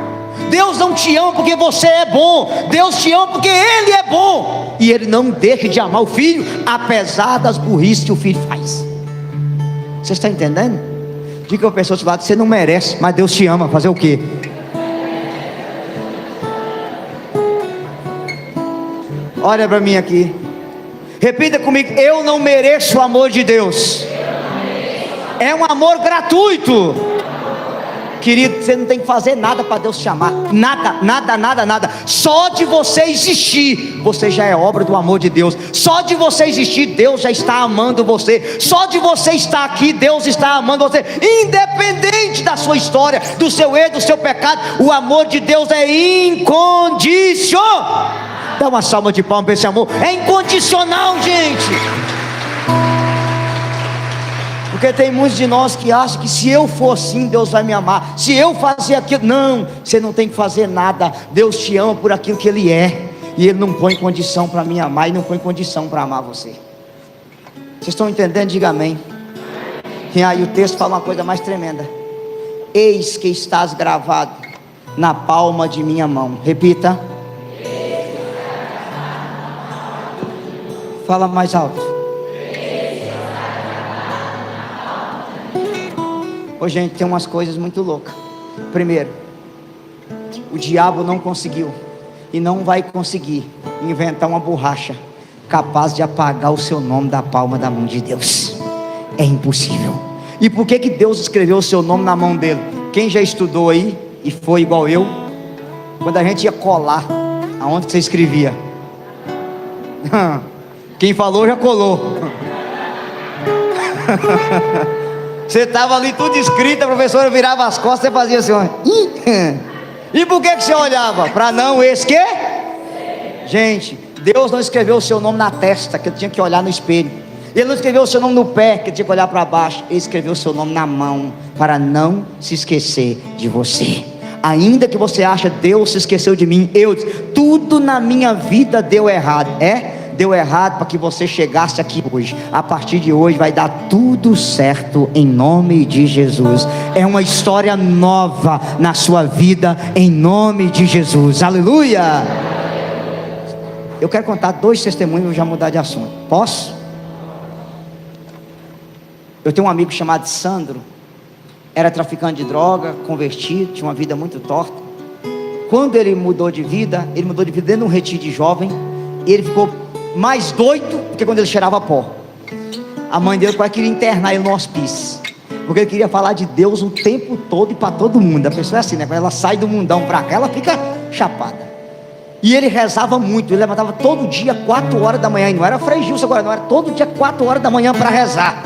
Deus não te ama porque você é bom. Deus te ama porque Ele é bom. E Ele não deixa de amar o filho, apesar das burrices que o filho faz. Você está entendendo? Diga para a pessoa do seu lado: você não merece, mas Deus te ama. Fazer o quê? Olha para mim aqui. Repita comigo: eu não mereço o amor de Deus. É um amor gratuito. Querido, você não tem que fazer nada para Deus te amar. Nada, nada, nada, nada. Só de você existir, você já é obra do amor de Deus. Só de você existir, Deus já está amando você. Só de você estar aqui, Deus está amando você. Independente da sua história, do seu erro, do seu pecado, o amor de Deus é incondicional. Dá uma salva de palmas para esse amor. É incondicional, gente. Porque tem muitos de nós que acham que se eu for assim, Deus vai me amar. Se eu fazer aquilo, não, você não tem que fazer nada. Deus te ama por aquilo que Ele é. E Ele não põe condição para me amar, e não põe condição para amar você. Vocês estão entendendo? Diga amém. E aí o texto fala uma coisa mais tremenda: eis que estás gravado na palma de minha mão. Repita. Fala mais alto. Ô, gente, tem umas coisas muito loucas. Primeiro, o diabo não conseguiu e não vai conseguir inventar uma borracha capaz de apagar o seu nome da palma da mão de Deus. É impossível. E por que Deus escreveu o seu nome na mão dele? Quem já estudou aí e foi igual eu, quando a gente ia colar, aonde que você escrevia? Quem falou já colou. Você estava ali tudo escrito, a professora virava as costas e fazia assim, ó. E por que você olhava? Para não esquecer. Gente, Deus não escreveu o seu nome na testa, que eu tinha que olhar no espelho. Ele não escreveu o seu nome no pé, que eu tinha que olhar para baixo. Ele escreveu o seu nome na mão, para não se esquecer de você. Ainda que você ache: Deus se esqueceu de mim. Tudo na minha vida deu errado. deu errado para que você chegasse aqui hoje. A partir de hoje vai dar tudo certo em nome de Jesus. É uma história nova na sua vida em nome de Jesus. Aleluia! Eu quero contar 2 testemunhos e já mudar de assunto. Posso? Eu tenho um amigo chamado Sandro. Era traficante de droga, convertido, tinha uma vida muito torta. Quando ele mudou de vida dentro de um retiro de jovem. E ele ficou mais doido do que quando ele cheirava pó. A mãe dele quase queria internar ele no hospício, porque ele queria falar de Deus o tempo todo e para todo mundo. A pessoa é assim, né? Quando ela sai do mundão para cá, ela fica chapada. E ele rezava muito, ele levantava todo dia 4 horas da manhã. E não era Frei Gilson agora, não, era todo dia 4 horas da manhã para rezar.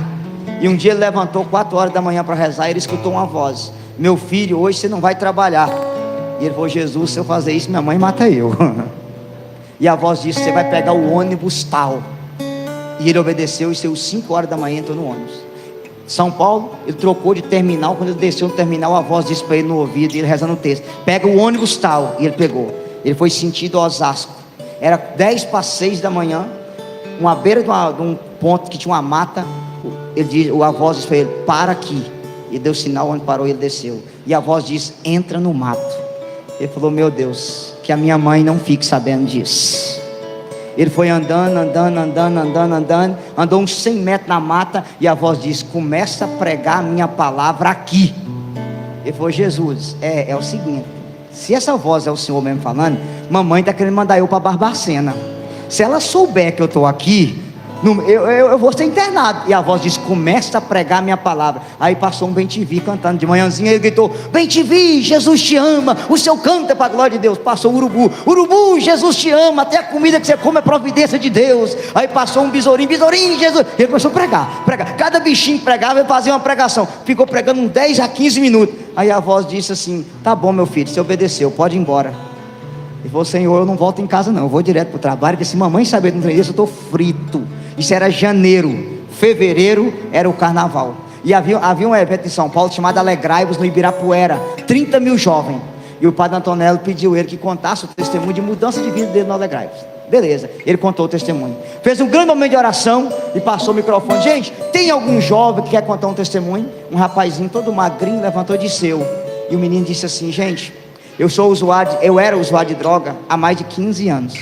E um dia ele levantou 4 horas da manhã para rezar. E ele escutou uma voz: meu filho, hoje você não vai trabalhar. E ele falou: Jesus, se eu fazer isso, minha mãe mata eu. E a voz disse: você vai pegar o ônibus tal. E ele obedeceu e saiu 5 horas da manhã, entrou no ônibus. São Paulo, ele trocou de terminal. Quando ele desceu no terminal, a voz disse para ele no ouvido, e ele rezando o texto: pega o ônibus tal. E ele pegou. Ele foi sentido Osasco. Era 10 para 6 da manhã, uma beira de um ponto que tinha uma mata. A voz disse para ele: para aqui. E deu sinal, onde parou, ele desceu. E a voz disse: entra no mato. Ele falou: meu Deus, que a minha mãe não fique sabendo disso. Ele foi andando, andou uns 100 metros na mata. E a voz disse: começa a pregar a minha palavra aqui. Ele falou: Jesus, é o seguinte, se essa voz é o Senhor mesmo falando, mamãe está querendo mandar eu para Barbacena. Se ela souber que eu estou aqui, eu vou ser internado. E a voz disse: começa a pregar a minha palavra. Aí passou um bem-te-vi cantando de manhãzinha. Ele gritou: bem-te-vi, Jesus te ama, o seu canto é para a glória de Deus. Passou o urubu: urubu, Jesus te ama, até a comida que você come é providência de Deus. Aí passou um besourinho: besourinho, Jesus. Ele começou a pregar. Cada bichinho pregava, ele fazia uma pregação. Ficou pregando uns 10 a 15 minutos. Aí a voz disse assim: tá bom, meu filho, você obedeceu, pode ir embora. Ele falou: Senhor, eu não volto em casa não, eu vou direto para o trabalho, porque se mamãe saber de um trem desse, eu estou frito. Isso era janeiro. Fevereiro era o carnaval. E havia um evento em São Paulo chamado Alegrai-vos no Ibirapuera, 30 mil jovens. E o padre Antonello pediu ele que contasse o testemunho de mudança de vida dele no Alegrai-vos. Beleza, ele contou o testemunho. Fez um grande momento de oração e passou o microfone. Gente, tem algum jovem que quer contar um testemunho? Um rapazinho todo magrinho levantou e disse: eu. E o menino disse assim: gente, eu era usuário de droga há mais de 15 anos.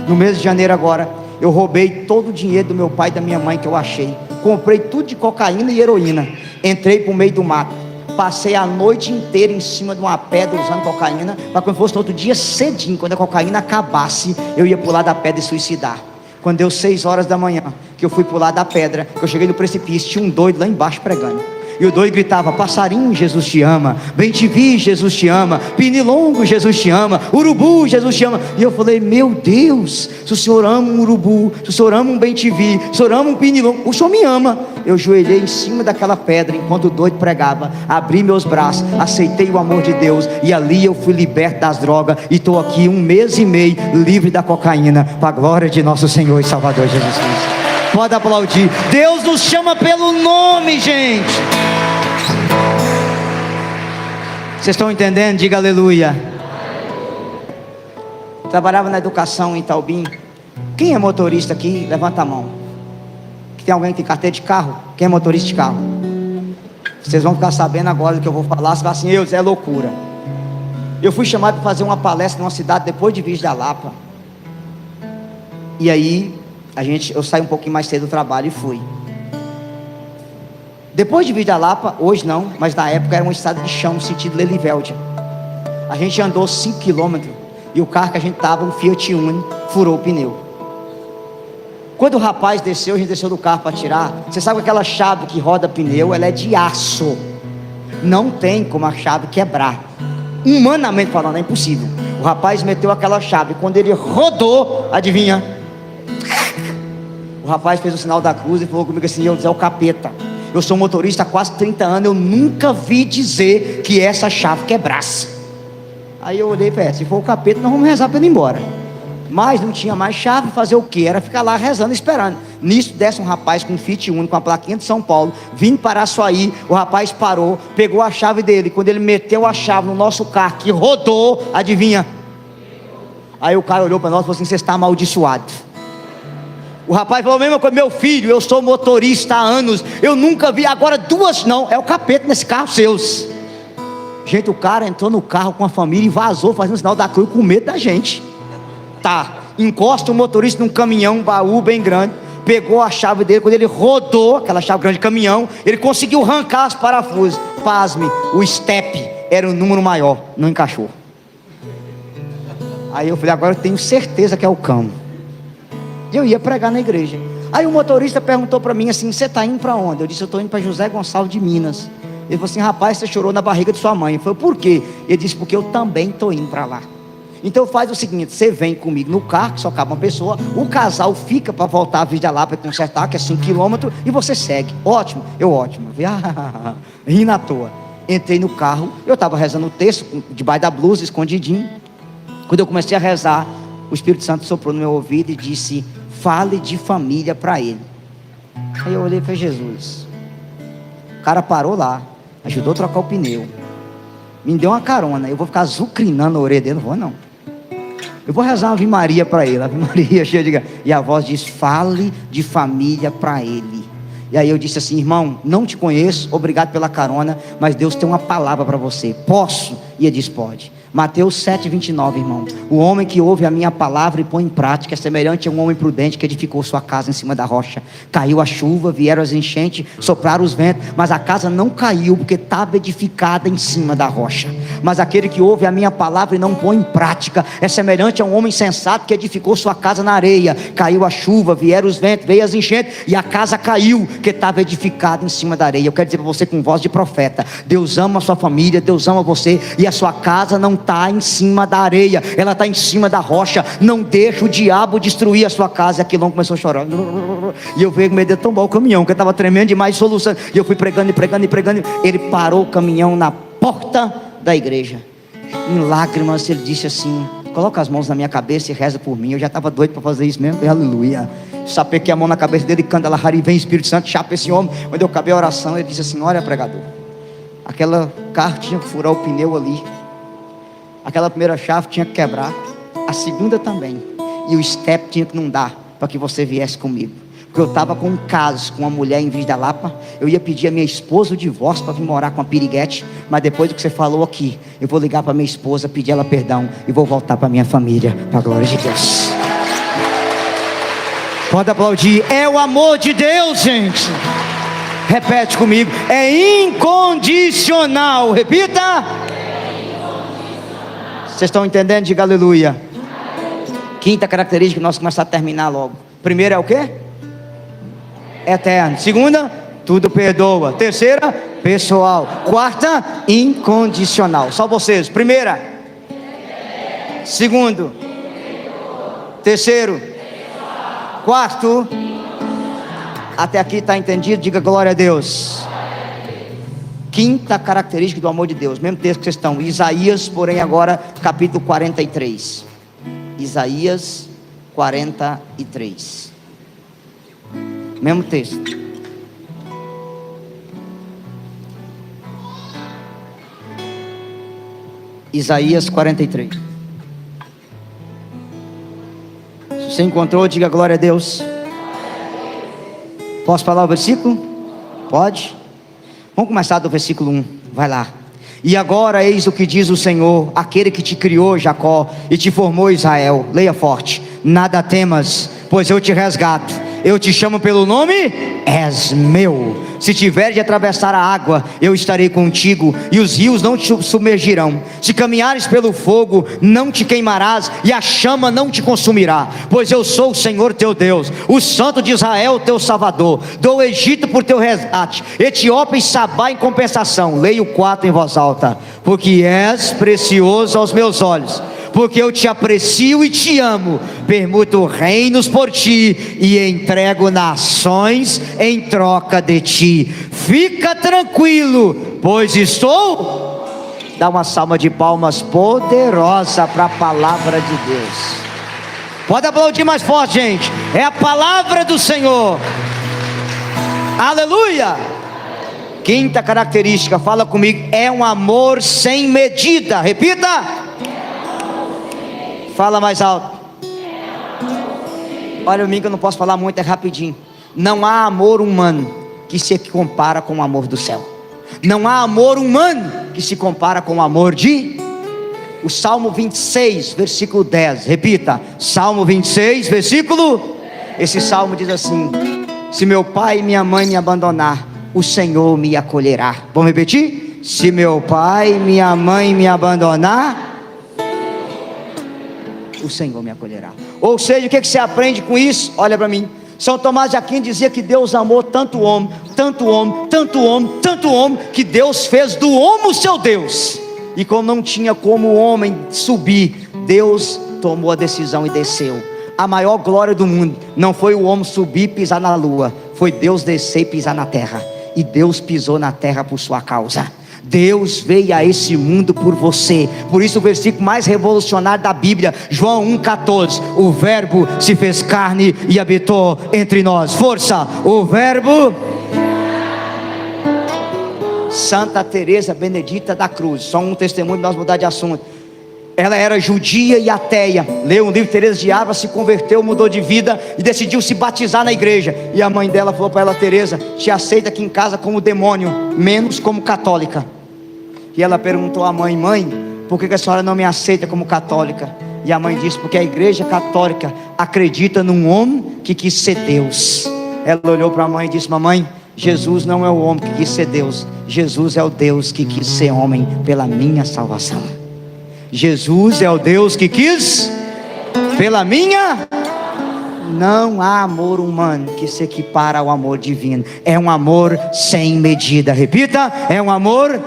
No mês de janeiro agora, eu roubei todo o dinheiro do meu pai e da minha mãe que eu achei. Comprei tudo de cocaína e heroína. Entrei para o meio do mato. Passei a noite inteira em cima de uma pedra usando cocaína, para quando fosse no outro dia cedinho, quando a cocaína acabasse, eu ia pular da pedra e suicidar. Quando deu 6 horas da manhã, que eu fui pular da pedra, que eu cheguei no precipício, tinha um doido lá embaixo pregando. E o doido gritava: passarinho, Jesus te ama. Bem-te-vi, Jesus te ama. Pinilongo, Jesus te ama. Urubu, Jesus te ama. E eu falei: meu Deus, se o Senhor ama um urubu, se o Senhor ama um bem-te-vi, se o Senhor ama um pinilongo, o Senhor me ama. Eu joelhei em cima daquela pedra enquanto o doido pregava. Abri meus braços, aceitei o amor de Deus. E ali eu fui liberto das drogas. E estou aqui 1 mês e meio livre da cocaína, para a glória de nosso Senhor e Salvador Jesus Cristo. Pode aplaudir. Deus nos chama pelo nome, gente. Vocês estão entendendo? Diga aleluia. Trabalhava na educação em Itaubim. Quem é motorista aqui? Levanta a mão. Tem alguém que tem carteira de carro? Quem é motorista de carro? Vocês vão ficar sabendo agora do que eu vou falar. Você vai assim: é loucura. Eu fui chamado para fazer uma palestra numa cidade depois de Vídeo da Lapa. E aí eu saí um pouquinho mais cedo do trabalho e fui. Depois de Vídeo da Lapa, hoje não, mas na época era uma estrada de chão, no sentido Lelivelde. A gente andou 5 quilômetros e o carro que a gente estava, um Fiat Uno, furou o pneu. Quando o rapaz desceu, a gente desceu do carro para tirar. Você sabe que aquela chave que roda pneu, ela é de aço. Não tem como a chave quebrar. Humanamente falando, é impossível. O rapaz meteu aquela chave. Quando ele rodou, adivinha? O rapaz fez o sinal da cruz e falou comigo assim: é o capeta. Eu sou motorista há quase 30 anos, eu nunca vi dizer que essa chave quebrasse. Aí eu olhei para ela: se for o capeta, nós vamos rezar para ele ir embora. Mas não tinha mais chave, fazer o que? Era ficar lá rezando, esperando. Nisso desce um rapaz com um Fiat Uno, com a plaquinha de São Paulo, vindo para Araçuaí. O rapaz parou, pegou a chave dele. Quando ele meteu a chave no nosso carro, que rodou, adivinha? Aí o cara olhou para nós e falou assim: você está amaldiçoado. O rapaz falou: mesmo com meu filho, eu sou motorista há anos, eu nunca vi, agora duas, não, é o capeta nesse carro seus. Gente, o cara entrou no carro com a família e vazou, fazendo sinal da cruz com medo da gente. Tá, encosta o motorista num caminhão, um baú bem grande, pegou a chave dele, quando ele rodou, aquela chave grande de caminhão, ele conseguiu arrancar os parafusos. Pasme, o step era um número maior, não encaixou. Aí eu falei: agora eu tenho certeza que é o cão. Eu ia pregar na igreja. Aí o motorista perguntou para mim assim: você está indo para onde? Eu disse: eu estou indo para José Gonçalves de Minas. Ele falou assim: rapaz, você chorou na barriga de sua mãe. Eu falei: por quê? Ele disse: porque eu também estou indo para lá. Então faz o seguinte: você vem comigo no carro, que só cabe uma pessoa, o casal fica para voltar a Vida lá para consertar, que é 5 km, e você segue. Ótimo. Eu: ótimo. Rindo à toa. Entrei no carro, eu estava rezando o texto debaixo da blusa, escondidinho. Quando eu comecei a rezar, o Espírito Santo soprou no meu ouvido e disse: fale de família para ele. Aí eu olhei para Jesus. O cara parou lá, ajudou a trocar o pneu, me deu uma carona. Eu vou ficar azucrinando a orelha dele? Não vou, não. Eu vou rezar uma Ave Maria para ele, Ave Maria cheia de graça. E a voz diz: fale de família para ele. E aí eu disse assim: irmão, não te conheço, obrigado pela carona, mas Deus tem uma palavra para você. Posso? E ele diz: pode. Mateus 7,29, irmão. O homem que ouve a minha palavra e põe em prática é semelhante a um homem prudente que edificou sua casa em cima da rocha. Caiu a chuva, vieram as enchentes, sopraram os ventos, mas a casa não caiu, porque estava edificada em cima da rocha. Mas aquele que ouve a minha palavra e não põe em prática é semelhante a um homem sensato que edificou sua casa na areia. Caiu a chuva, vieram os ventos, veio as enchentes, e a casa caiu, porque estava edificada em cima da areia. Eu quero dizer para você com voz de profeta: Deus ama a sua família, Deus ama você, e a sua casa não está em cima da areia, ela está em cima da rocha. Não deixa o diabo destruir a sua casa. E aquilo começou a chorar, e eu veio com medo de tombar o caminhão, que estava tremendo demais, soluçando. E eu fui pregando e pregando e pregando. Ele parou o caminhão na porta da igreja, em lágrimas. Ele disse assim: coloca as mãos na minha cabeça e reza por mim. Eu já estava doido para fazer isso mesmo. Aleluia. Sapequei a mão na cabeça dele, canta lá, vem Espírito Santo, chapa esse homem. Quando eu acabei a oração, ele disse assim: olha, pregador, aquela carro tinha que furar o pneu ali, aquela primeira chave tinha que quebrar, a segunda também, e o step tinha que não dar, para que você viesse comigo. Porque eu estava com um caso com uma mulher em Vila da Lapa. Eu ia pedir a minha esposa o divórcio para vir morar com a piriguete, mas depois do que você falou aqui, eu vou ligar para minha esposa, pedir ela perdão, e vou voltar para minha família, para a glória de Deus. Pode aplaudir. É o amor de Deus, gente. Repete comigo: é incondicional. Repita. Vocês estão entendendo? Diga aleluia. Quinta característica, nós começamos a terminar logo. Primeira é o quê? Eterno. Segunda, tudo perdoa. Terceira, pessoal. Quarta, incondicional. Só vocês. Primeira. Segundo. Terceiro. Quarto. Até aqui está entendido? Diga glória a Deus. Quinta característica do amor de Deus, mesmo texto que vocês estão, Isaías, porém agora capítulo 43. Isaías 43. Mesmo texto. Isaías 43. Se você encontrou, diga glória a Deus. Posso falar o versículo? Pode? Vamos começar do versículo 1, vai lá. E agora eis o que diz o Senhor, aquele que te criou, Jacó, e te formou, Israel. Leia forte: nada temas, pois eu te resgato, eu te chamo pelo nome, és meu. Se tiver de atravessar a água, eu estarei contigo, e os rios não te submergirão. Se caminhares pelo fogo, não te queimarás, e a chama não te consumirá, pois eu sou o Senhor teu Deus, o Santo de Israel, teu Salvador. Dou o Egito por teu resgate, Etiópia e Sabá em compensação. Leia o 4 em voz alta: porque és precioso aos meus olhos, porque eu te aprecio e te amo, permuto reinos por ti, e entrego nações em troca de ti. Fica tranquilo, pois estou... Dá uma salva de palmas poderosa para a palavra de Deus. Pode aplaudir mais forte, gente. É a palavra do Senhor. Aleluia. Quinta característica, fala comigo: é um amor sem medida. Repita. Fala mais alto. Olha, mim que eu não posso falar muito, é rapidinho. Não há amor humano que se compara com o amor do céu. Não há amor humano que se compara com o amor de... O Salmo 26, versículo 10. Repita, Salmo 26, versículo... Esse salmo diz assim: se meu pai e minha mãe me abandonar, o Senhor me acolherá. Vamos repetir? Se meu pai e minha mãe me abandonar, o Senhor me acolherá. Ou seja, o que você aprende com isso? Olha para mim. São Tomás de Aquino dizia que Deus amou tanto o homem, tanto o homem, tanto o homem, tanto o homem, que Deus fez do homem o seu Deus. E como não tinha como o homem subir, Deus tomou a decisão e desceu. A maior glória do mundo não foi o homem subir e pisar na lua, foi Deus descer e pisar na terra. E Deus pisou na terra por sua causa. Deus veio a esse mundo por você. Por isso o versículo mais revolucionário da Bíblia, João 1,14: o verbo se fez carne e habitou entre nós. Força, o verbo. Santa Teresa Benedita da Cruz, só um testemunho de nós mudar de assunto. Ela era judia e ateia. Leu um livro, Teresa de Ávila, se converteu, mudou de vida e decidiu se batizar na igreja. E a mãe dela falou para ela: Teresa, te aceita aqui em casa como demônio, menos como católica. E ela perguntou à mãe: mãe, por que a senhora não me aceita como católica? E a mãe disse: porque a igreja católica acredita num homem que quis ser Deus. Ela olhou para a mãe e disse: mamãe, Jesus não é o homem que quis ser Deus, Jesus é o Deus que quis ser homem pela minha salvação. Jesus é o Deus que quis pela minha. Não há amor humano que se equipara ao amor divino. É um amor sem medida. Repita, é um amor.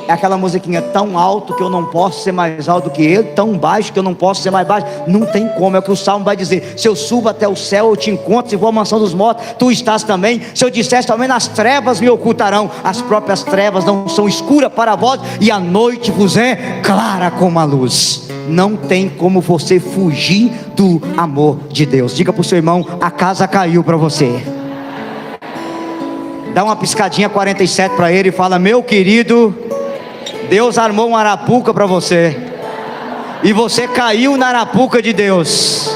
É aquela musiquinha: tão alto que eu não posso ser mais alto do que ele, tão baixo que eu não posso ser mais baixo. Não tem como, é o que o Salmo vai dizer: se eu subo até o céu, eu te encontro. Se vou à mansão dos mortos, tu estás também. Se eu dissesse também, nas trevas me ocultarão. As próprias trevas não são escuras para vós, e a noite vos é clara como a luz. Não tem como você fugir do amor de Deus. Diga para o seu irmão: a casa caiu para você. Dá uma piscadinha 47 para ele e fala: meu querido, Deus armou uma arapuca para você, e você caiu na arapuca de Deus.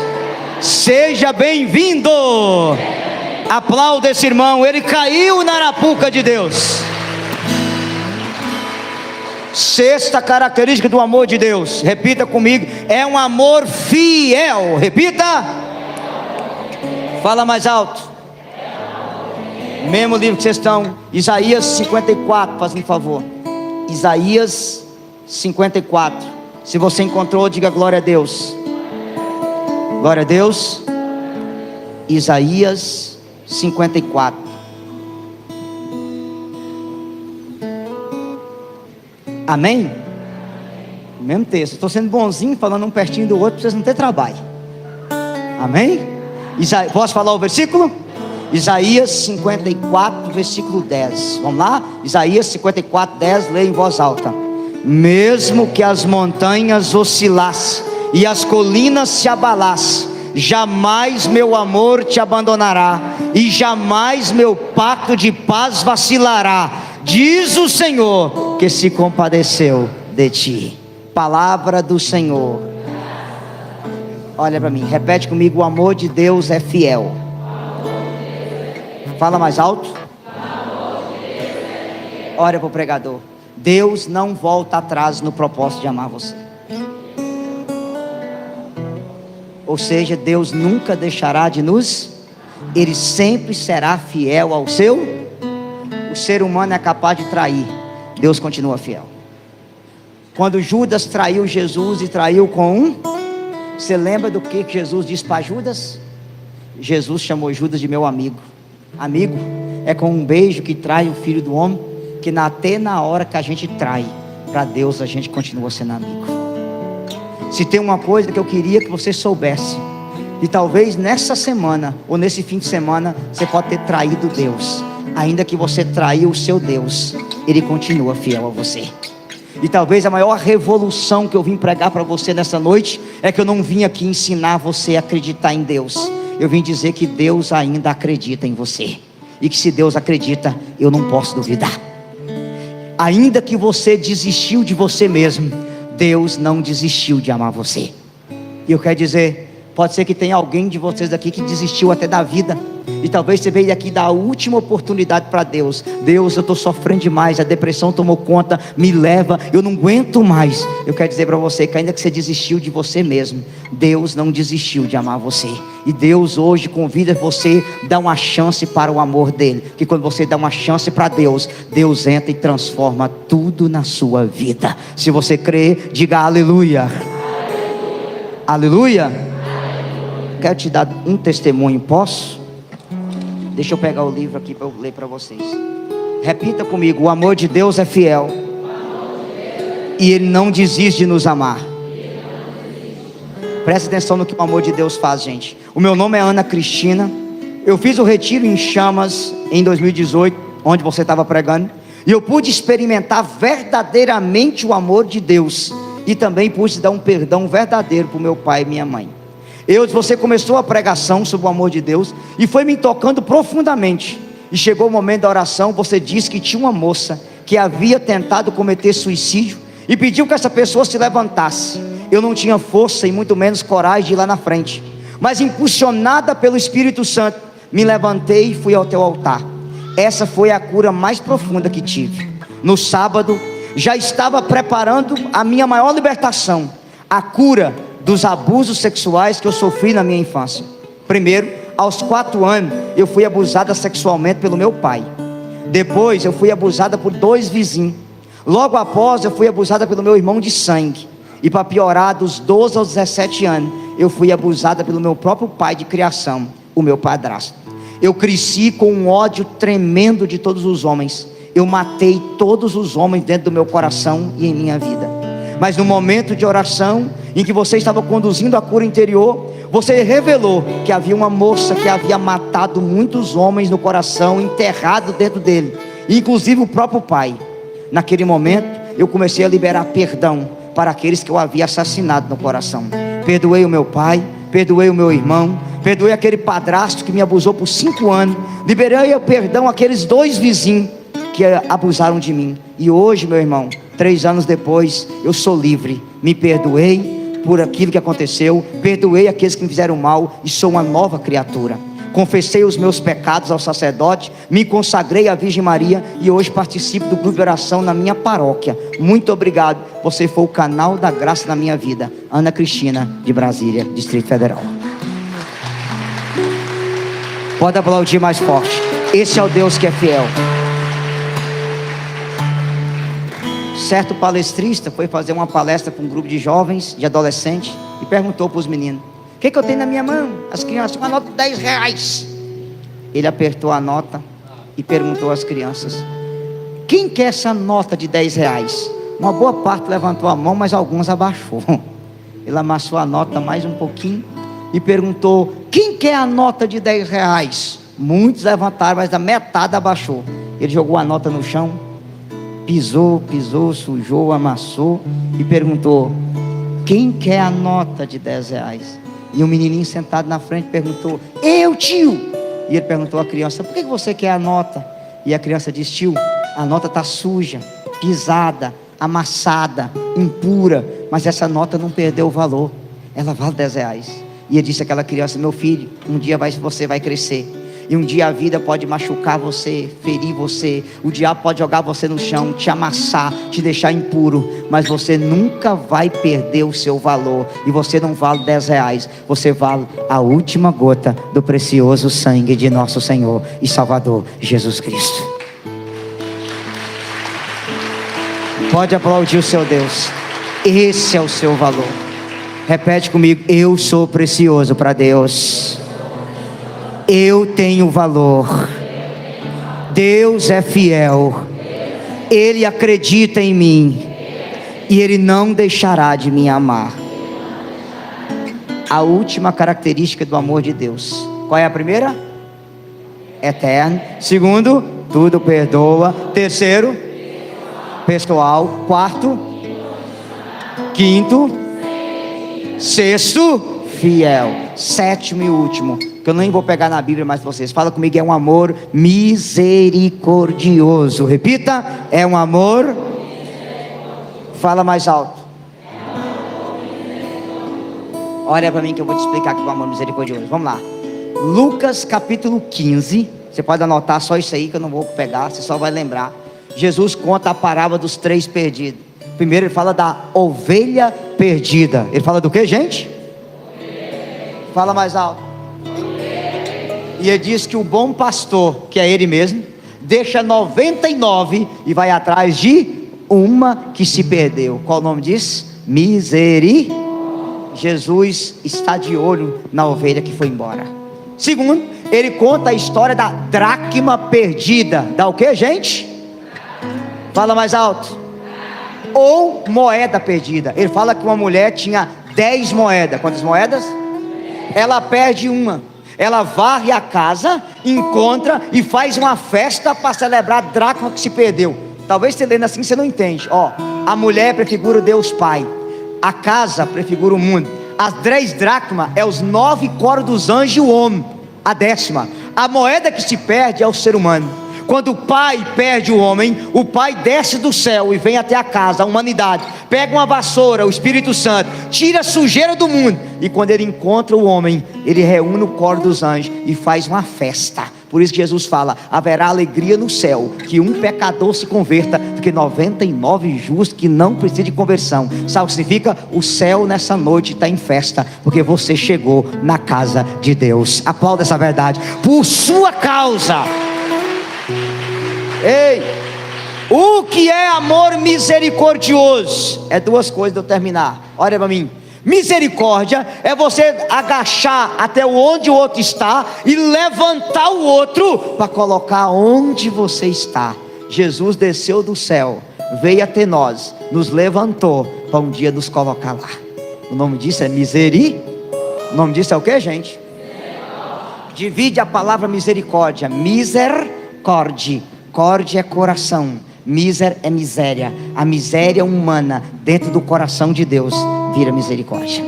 Seja bem-vindo. Aplauda esse irmão, ele caiu na arapuca de Deus. Sexta característica do amor de Deus, repita comigo: é um amor fiel. Repita, fala mais alto. Mesmo livro que vocês estão, Isaías 54, fazendo favor. Isaías 54. Se você encontrou, diga glória a Deus. Glória a Deus. Isaías 54. Amém? Mesmo texto. Estou sendo bonzinho, falando um pertinho do outro, para vocês não terem trabalho. Amém? Posso falar o versículo? Isaías 54, versículo 10. Vamos lá? Isaías 54, 10. Leia em voz alta. Mesmo que as montanhas oscilassem e as colinas se abalassem, jamais meu amor te abandonará, e jamais meu pacto de paz vacilará, diz o Senhor que se compadeceu de ti. Palavra do Senhor. Olha para mim, repete comigo: o amor de Deus é fiel. Fala mais alto. Olha para o pregador: Deus não volta atrás no propósito de amar você. Ou seja, Deus nunca deixará de nos. Ele sempre será fiel ao seu. O ser humano é capaz de trair, Deus continua fiel. Quando Judas traiu Jesus e traiu com você lembra do que Jesus disse para Judas? Jesus chamou Judas de meu amigo. Amigo é com um beijo que trai o filho do homem, que até na hora que a gente trai, para Deus a gente continua sendo amigo. Se tem uma coisa que eu queria que você soubesse, e talvez nessa semana ou nesse fim de semana você pode ter traído Deus, ainda que você traiu o seu Deus, Ele continua fiel a você. E talvez a maior revolução que eu vim pregar para você nessa noite é que eu não vim aqui ensinar você a acreditar em Deus. Eu vim dizer que Deus ainda acredita em você, e que se Deus acredita, eu não posso duvidar. Ainda que você desistiu de você mesmo, Deus não desistiu de amar você. E eu quero dizer, Pode ser que tenha alguém de vocês aqui que desistiu até da vida, e talvez você veio aqui dar a última oportunidade para Deus. Deus, eu estou sofrendo demais, a depressão tomou conta, me leva, eu não aguento mais. Eu quero dizer para você que ainda que você desistiu de você mesmo, Deus não desistiu de amar você. E Deus hoje convida você a dar uma chance para o amor dele. Que quando você dá uma chance para Deus, Deus entra e transforma tudo na sua vida. Se você crê, diga aleluia. Aleluia. Quero te dar um testemunho, posso? Deixa eu pegar o livro aqui para eu ler para vocês. Repita comigo: o amor de Deus é fiel, e Ele não desiste de nos amar. Presta atenção no que o amor de Deus faz, gente. O meu nome é Ana Cristina. Eu fiz o retiro em Chamas em 2018, onde você estava pregando, e eu pude experimentar verdadeiramente o amor de Deus, e também pude dar um perdão verdadeiro para o meu pai e minha mãe. Você começou a pregação sobre o amor de Deus e foi me tocando profundamente. E chegou o momento da oração. Você disse que tinha uma moça que havia tentado cometer suicídio e pediu que essa pessoa se levantasse. Eu não tinha força e muito menos coragem de ir lá na frente, mas impulsionada pelo Espírito Santo, me levantei e fui ao teu altar. Essa foi a cura mais profunda que tive. No sábado, já estava preparando a minha maior libertação, a cura dos abusos sexuais que eu sofri na minha infância. Primeiro, aos 4 anos, eu fui abusada sexualmente pelo meu pai. Depois, eu fui abusada por 2 vizinhos. Logo após, eu fui abusada pelo meu irmão de sangue. E para piorar, dos 12 aos 17 anos, eu fui abusada pelo meu próprio pai de criação, o meu padrasto. Eu cresci com um ódio tremendo de todos os homens. Eu matei todos os homens dentro do meu coração e em minha vida. Mas no momento de oração, em que você estava conduzindo a cura interior, você revelou que havia uma moça que havia matado muitos homens no coração, enterrado dentro dele, inclusive o próprio pai. Naquele momento, eu comecei a liberar perdão para aqueles que eu havia assassinado no coração. Perdoei o meu pai, perdoei o meu irmão, perdoei aquele padrasto que me abusou por 5 anos, liberei o perdão àqueles 2 vizinhos que abusaram de mim. E hoje, meu irmão, 3 anos depois, eu sou livre. Me perdoei por aquilo que aconteceu, perdoei aqueles que me fizeram mal e sou uma nova criatura. Confessei os meus pecados ao sacerdote, me consagrei à Virgem Maria e hoje participo do grupo de oração na minha paróquia. Muito obrigado, você foi o canal da graça na minha vida. Ana Cristina, de Brasília, Distrito Federal. Pode aplaudir mais forte. Esse é o Deus que é fiel. Certo palestrista foi fazer uma palestra para um grupo de jovens, de adolescentes, e perguntou para os meninos: o que eu tenho na minha mão? As crianças: uma nota de 10 reais. Ele apertou a nota e perguntou às crianças: quem quer essa nota de 10 reais? Uma boa parte levantou a mão, mas alguns abaixou. Ele amassou a nota mais um pouquinho e perguntou: quem quer a nota de 10 reais? Muitos levantaram, mas a metade abaixou. Ele jogou a nota no chão, pisou, sujou, amassou e perguntou: quem quer a nota de 10 reais? E um menininho sentado na frente perguntou: eu, tio. E ele perguntou à criança: por que você quer a nota? E a criança disse: tio, a nota está suja, pisada, amassada, impura, mas essa nota não perdeu o valor, ela vale 10 reais. E ele disse àquela criança: meu filho, um dia você vai crescer, e um dia a vida pode machucar você, ferir você, o diabo pode jogar você no chão, te amassar, te deixar impuro, mas você nunca vai perder o seu valor. E você não vale 10 reais, você vale a última gota do precioso sangue de nosso Senhor e Salvador Jesus Cristo. Pode aplaudir o seu Deus. Esse é o seu valor. Repete comigo: eu sou precioso para Deus. Eu tenho valor. Deus é fiel. Ele acredita em mim e Ele não deixará de me amar. A última característica do amor de Deus, qual é a primeira? Eterno. Segundo, tudo perdoa. Terceiro, pessoal. Quarto, quinto, sexto, fiel. Sétimo e último, que eu nem vou pegar na Bíblia mais para vocês. Fala comigo: é um amor misericordioso. Repita: é um amor. Fala mais alto. Olha para mim que eu vou te explicar aqui com amor misericordioso. Vamos lá. Lucas capítulo 15. Você pode anotar só isso aí que eu não vou pegar, você só vai lembrar. Jesus conta a parábola dos 3 perdidos. Primeiro ele fala da ovelha perdida. Ele fala do que, gente? Fala mais alto. E ele diz que o bom pastor, que é ele mesmo, deixa 99 e vai atrás de uma que se perdeu. Qual o nome disso? Misericórdia. Jesus está de olho na ovelha que foi embora. Segundo, ele conta a história da dracma perdida. Da o que, gente? Fala mais alto. Ou moeda perdida. Ele fala que uma mulher tinha 10 moedas. Quantas moedas? Ela perde uma. Ela varre a casa, encontra e faz uma festa para celebrar a dracma que se perdeu. Talvez você lendo assim você não entende. Ó, a mulher prefigura o Deus Pai, a casa prefigura o mundo, as 10 dracmas é os 9 coros dos anjos e o homem, a 10ª. A moeda que se perde é o ser humano. Quando o pai perde o homem, o pai desce do céu e vem até a casa, a humanidade, pega uma vassoura, o Espírito Santo, tira a sujeira do mundo, e quando ele encontra o homem, ele reúne o coro dos anjos e faz uma festa. Por isso que Jesus fala: haverá alegria no céu, que um pecador se converta, porque 99 justos que não precisam de conversão. Sabe o que significa? O céu nessa noite está em festa, porque você chegou na casa de Deus. Aplauda essa verdade, por sua causa. Ei, o que é amor misericordioso? É 2 coisas de eu terminar. Olha para mim. Misericórdia é você agachar até onde o outro está e levantar o outro para colocar onde você está. Jesus desceu do céu, veio até nós, nos levantou para um dia nos colocar lá. O nome disso é misericórdia. O nome disso é o que, gente? Divide a palavra misericórdia. Misericórdia. Córdia é coração, miser é miséria. A miséria humana dentro do coração de Deus vira misericórdia.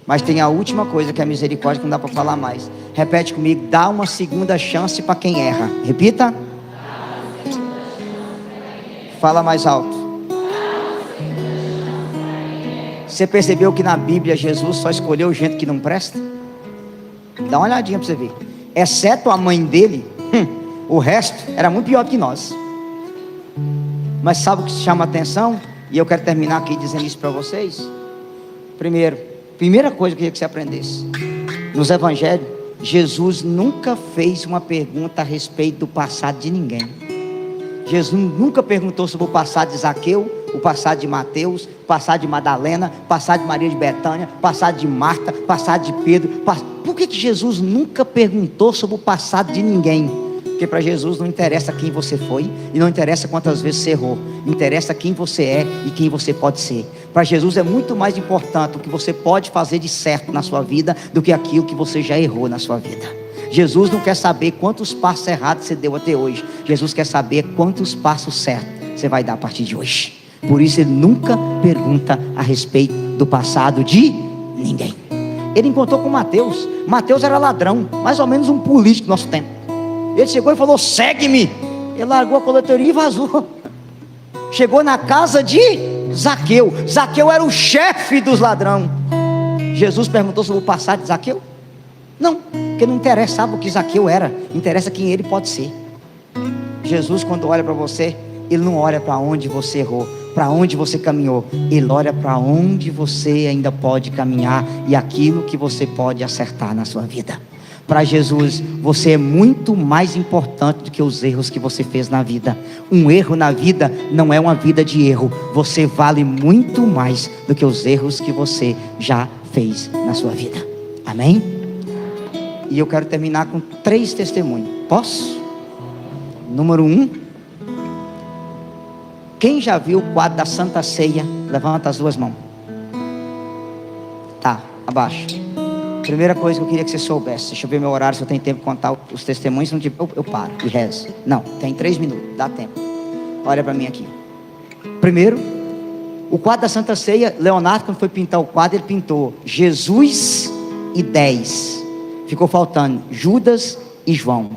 Mas tem a última coisa que é a misericórdia, que não dá para falar mais. Repete comigo: dá uma segunda chance para quem erra. Repita. Fala mais alto. Você percebeu que na Bíblia Jesus só escolheu gente que não presta? Dá uma olhadinha para você ver. Exceto a mãe dele, o resto era muito pior do que nós. Mas sabe o que chama a atenção? E eu quero terminar aqui dizendo isso para vocês. Primeira coisa que eu queria que você aprendesse: nos evangelhos, Jesus nunca fez uma pergunta a respeito do passado de ninguém. Jesus nunca perguntou sobre o passado de Zaqueu, o passado de Mateus, o passado de Madalena, o passado de Maria de Betânia, o passado de Marta, o passado de Pedro. Por que Jesus nunca perguntou sobre o passado de ninguém? Porque para Jesus não interessa quem você foi e não interessa quantas vezes você errou. Interessa quem você é e quem você pode ser. Para Jesus é muito mais importante o que você pode fazer de certo na sua vida do que aquilo que você já errou na sua vida. Jesus não quer saber quantos passos errados você deu até hoje. Jesus quer saber quantos passos certos você vai dar a partir de hoje. Por isso ele nunca pergunta a respeito do passado de ninguém. Ele encontrou com Mateus. Mateus era ladrão, mais ou menos um político do nosso tempo. Ele chegou e falou: segue-me. Ele largou a coletoria e vazou. Chegou na casa de Zaqueu. Zaqueu era o chefe dos ladrões. Jesus perguntou sobre o passado de Zaqueu? Não, porque não interessava o que Zaqueu era, interessa quem ele pode ser. Jesus, quando olha para você, ele não olha para onde você errou, para onde você caminhou. Ele olha para onde você ainda pode caminhar e aquilo que você pode acertar na sua vida. Para Jesus, você é muito mais importante do que os erros que você fez na vida. Um erro na vida não é uma vida de erro. Você vale muito mais do que os erros que você já fez na sua vida. Amém? E eu quero terminar com 3 testemunhos. Posso? Número 1. Quem já viu o quadro da Santa Ceia? Levanta as 2 mãos. Tá, abaixa. Primeira coisa que eu queria que você soubesse. Deixa eu ver meu horário, se eu tenho tempo de contar os testemunhos. Se não tiver, eu paro e rezo. Não, tem 3 minutos, dá tempo. Olha para mim aqui. Primeiro, o quadro da Santa Ceia, Leonardo, quando foi pintar o quadro, ele pintou Jesus e 10. Ficou faltando Judas e João.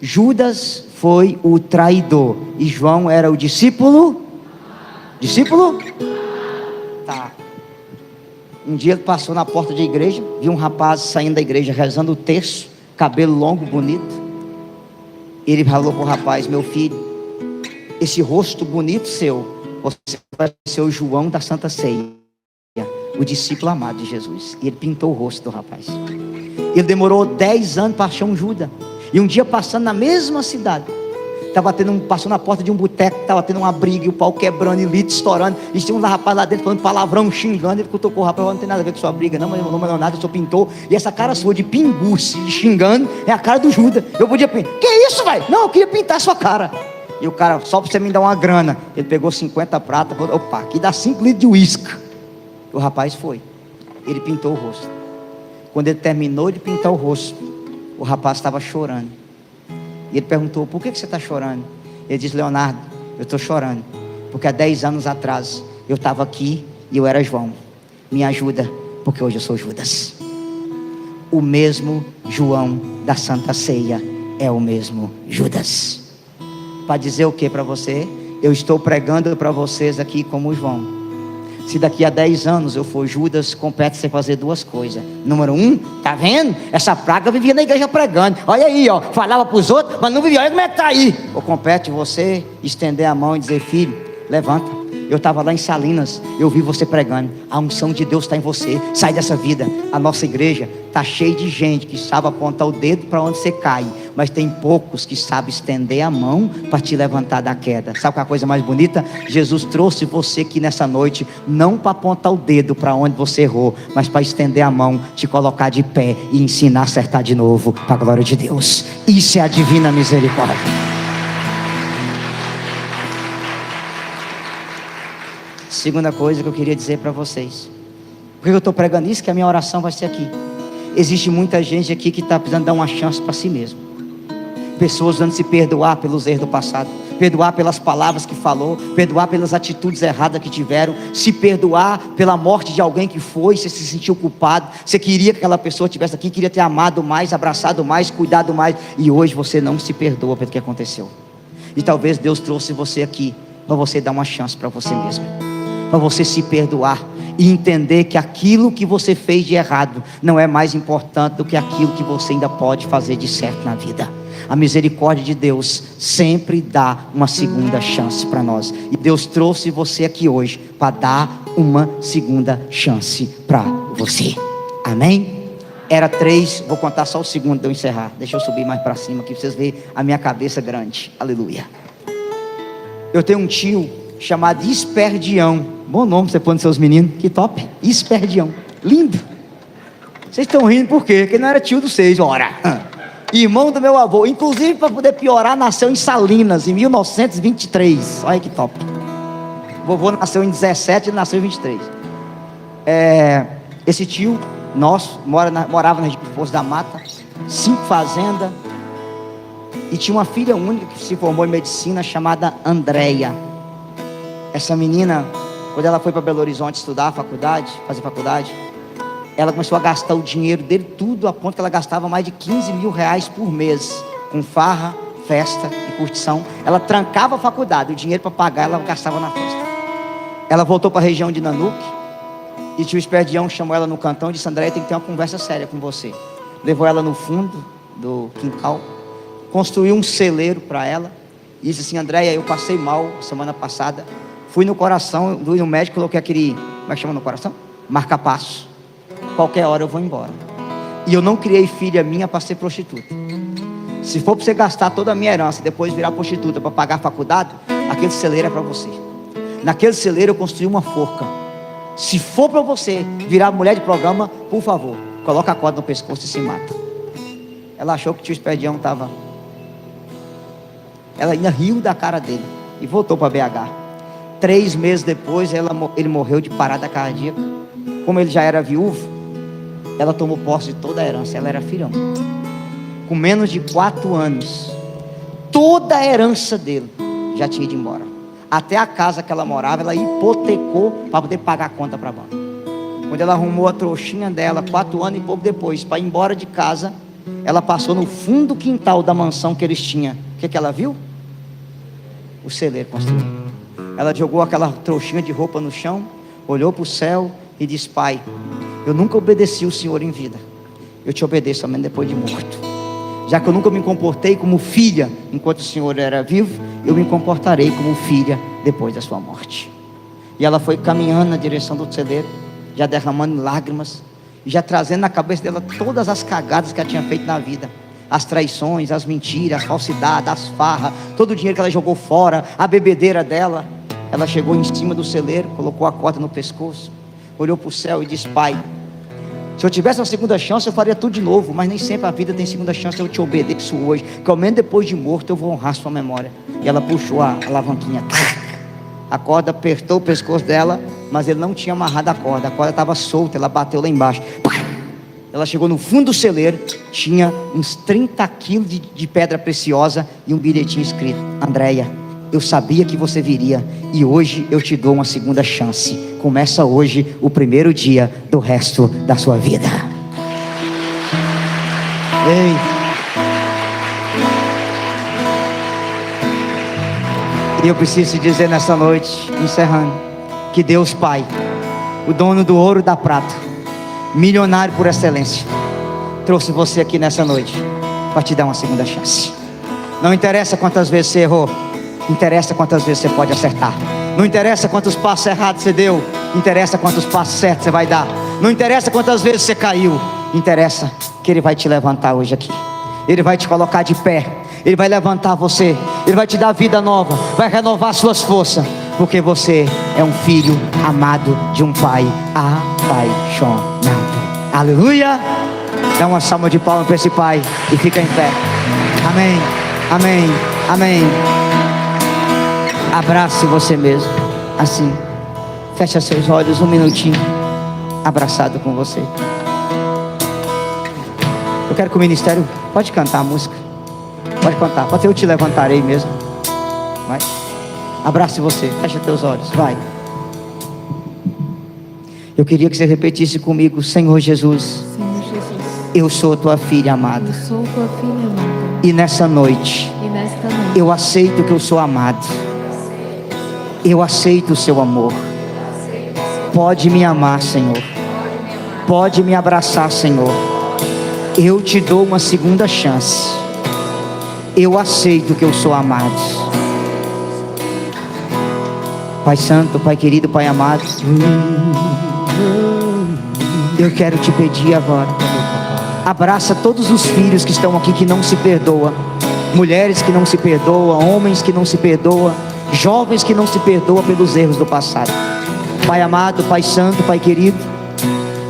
Judas foi o traidor e João era o discípulo? Discípulo? Tá. Um dia ele passou na porta de igreja, viu um rapaz saindo da igreja rezando o terço, cabelo longo, bonito. Ele falou para o rapaz: meu filho, esse rosto bonito seu, você vai ser o João da Santa Ceia, o discípulo amado de Jesus. E ele pintou o rosto do rapaz. Ele demorou 10 anos para achar um Judas. E um dia, passando na mesma cidade, passou na porta de um boteco, estava tendo uma briga, e o pau quebrando, e litro estourando, e tinha um rapaz lá dentro falando palavrão, xingando. Ele cutucou o rapaz: não tem nada a ver com sua briga, não, mas meu nome não é nada, eu sou pintor. E essa cara sua de pinguço, xingando, é a cara do Judas. Eu podia pintar. Que isso, velho? Não, eu queria pintar a sua cara. E o cara: só para você me dar uma grana. Ele pegou 50 pratas, falou: opa, aqui dá 5 litros de uísque. O rapaz foi, ele pintou o rosto. Quando ele terminou de pintar o rosto, o rapaz estava chorando. E ele perguntou: por que você está chorando? Ele disse: Leonardo, eu estou chorando porque há 10 anos atrás eu estava aqui e eu era João. Me ajuda, porque hoje eu sou Judas. O mesmo João da Santa Ceia é o mesmo Judas. Para dizer o que para você? Eu estou pregando para vocês aqui como João. Se daqui a 10 anos eu for Judas, compete você fazer 2 coisas. Número 1, tá vendo? Essa praga vivia na igreja pregando. Olha aí, ó, falava para os outros, mas não vivia. Olha como é que tá aí. Ou compete você estender a mão e dizer: filho, levanta. Eu estava lá em Salinas, eu vi você pregando. A unção de Deus está em você. Sai dessa vida. A nossa igreja está cheia de gente que sabe apontar o dedo para onde você cai, mas tem poucos que sabem estender a mão para te levantar da queda. Sabe qual é a coisa mais bonita? Jesus trouxe você aqui nessa noite, não para apontar o dedo para onde você errou, mas para estender a mão, te colocar de pé e ensinar a acertar de novo, para a glória de Deus. Isso é a divina misericórdia. Segunda coisa que eu queria dizer para vocês. Por que eu estou pregando isso? Que a minha oração vai ser aqui. Existe muita gente aqui que está precisando dar uma chance para si mesmo. Pessoas precisando se perdoar pelos erros do passado, perdoar pelas palavras que falou, perdoar pelas atitudes erradas que tiveram, se perdoar pela morte de alguém que foi, você se sentiu culpado, você queria que aquela pessoa estivesse aqui, queria ter amado mais, abraçado mais, cuidado mais, e hoje você não se perdoa pelo que aconteceu. E talvez Deus trouxe você aqui para você dar uma chance para você mesmo, para você se perdoar e entender que aquilo que você fez de errado não é mais importante do que aquilo que você ainda pode fazer de certo na vida. A misericórdia de Deus sempre dá uma segunda chance para nós, e Deus trouxe você aqui hoje para dar uma segunda chance para você. Amém? Era 3, vou contar só o segundo de eu encerrar. Deixa eu subir mais para cima aqui para vocês verem a minha cabeça grande. Aleluia. Eu tenho um tio chamado Esperdião. Bom nome você põe nos seus meninos, que top. Esperdião, lindo. Vocês estão rindo por quê? Porque não era tio dos 6, ora. Irmão do meu avô, inclusive, para poder piorar, nasceu em Salinas em 1923. Olha que top. Vovô nasceu em 17, ele nasceu em 23. Esse tio nosso morava na Força da Mata, 5 fazendas, e tinha uma filha única que se formou em medicina chamada Andréia. Essa menina, quando ela foi para Belo Horizonte estudar fazer faculdade, ela começou a gastar o dinheiro dele tudo, a ponto que ela gastava mais de 15 mil reais por mês, com farra, festa e curtição. Ela trancava a faculdade, o dinheiro para pagar ela gastava na festa. Ela voltou para a região de Nanuque, e tio Esperdião chamou ela no cantão e disse: Andréia, tem que ter uma conversa séria com você. Levou ela no fundo do quintal, construiu um celeiro para ela, e disse assim: Andréia, eu passei mal semana passada, fui no coração, fui no médico, coloquei aquele, como é que chama no coração? Marca-passo. Qualquer hora eu vou embora. E eu não criei filha minha para ser prostituta. Se for para você gastar toda a minha herança e depois virar prostituta para pagar a faculdade, aquele celeiro é para você. Naquele celeiro eu construí uma forca. Se for para você virar mulher de programa, por favor, coloca a corda no pescoço e se mata. Ela achou que o tio Esperdião estava... Ela ainda riu da cara dele e voltou para BH. 3 meses depois ele morreu de parada cardíaca. Como ele já era viúvo, ela tomou posse de toda a herança. Ela era filha única. Com menos de 4 anos, toda a herança dele já tinha ido embora. Até a casa que ela morava, ela hipotecou para poder pagar a conta para a banca. Quando ela arrumou a trouxinha dela, 4 anos e pouco depois, para ir embora de casa, ela passou no fundo do quintal da mansão que eles tinham. O que ela viu? O celeiro construído. Ela jogou aquela trouxinha de roupa no chão, olhou para o céu e disse: Pai, Eu nunca obedeci o Senhor em vida, eu te obedeço somente depois de morto. Já que eu nunca me comportei como filha enquanto o Senhor era vivo, eu me comportarei como filha depois da sua morte. E ela foi caminhando na direção do celeiro, já derramando lágrimas, e já trazendo na cabeça dela todas as cagadas que ela tinha feito na vida. As traições, as mentiras, as falsidades, as farras, todo o dinheiro que ela jogou fora, a bebedeira dela. Ela chegou em cima do celeiro, colocou a corda no pescoço, olhou para o céu e disse: Pai, se eu tivesse uma segunda chance eu faria tudo de novo, mas nem sempre a vida tem segunda chance. Eu te obedeço hoje, que ao menos depois de morto eu vou honrar sua memória. E ela puxou a alavanquinha, a corda apertou o pescoço dela, mas ele não tinha amarrado a corda estava solta, ela bateu lá embaixo. Ela chegou no fundo do celeiro, tinha uns 30 quilos de pedra preciosa e um bilhetinho escrito: Andréia, eu sabia que você viria e hoje eu te dou uma segunda chance. Começa hoje o primeiro dia do resto da sua vida. Ei, e eu preciso te dizer nessa noite, encerrando, que Deus Pai, o dono do ouro e da prata, milionário por excelência, trouxe você aqui nessa noite para te dar uma segunda chance. Não interessa quantas vezes você errou, interessa quantas vezes você pode acertar. Não interessa quantos passos errados você deu, interessa quantos passos certos você vai dar. Não interessa quantas vezes você caiu, interessa que Ele vai te levantar hoje aqui. Ele vai te colocar de pé, Ele vai levantar você, Ele vai te dar vida nova, vai renovar suas forças, porque você é um filho amado de um Pai apaixonado. Aleluia! Dá uma salva de palmas para esse Pai e fica em pé. Amém, amém, amém. Abrace você mesmo, assim. Fecha seus olhos um minutinho, abraçado com você. Eu quero que o ministério, pode cantar a música, pode cantar, pode ser Eu Te Levantarei mesmo. Vai, abrace você, fecha teus olhos, vai. Eu queria que você repetisse comigo: Senhor Jesus, Senhor Jesus, eu sou tua filha amada, eu sou tua filha amada, e nessa noite e nesta noite eu aceito que eu sou amado. Eu aceito o seu amor. Pode me amar, Senhor. Pode me abraçar, Senhor. Eu te dou uma segunda chance. Eu aceito que eu sou amado. Pai Santo, Pai querido, Pai amado, eu quero te pedir agora, abraça todos os filhos que estão aqui que não se perdoam, mulheres que não se perdoam, homens que não se perdoam, jovens que não se perdoam pelos erros do passado. Pai amado, Pai santo, Pai querido,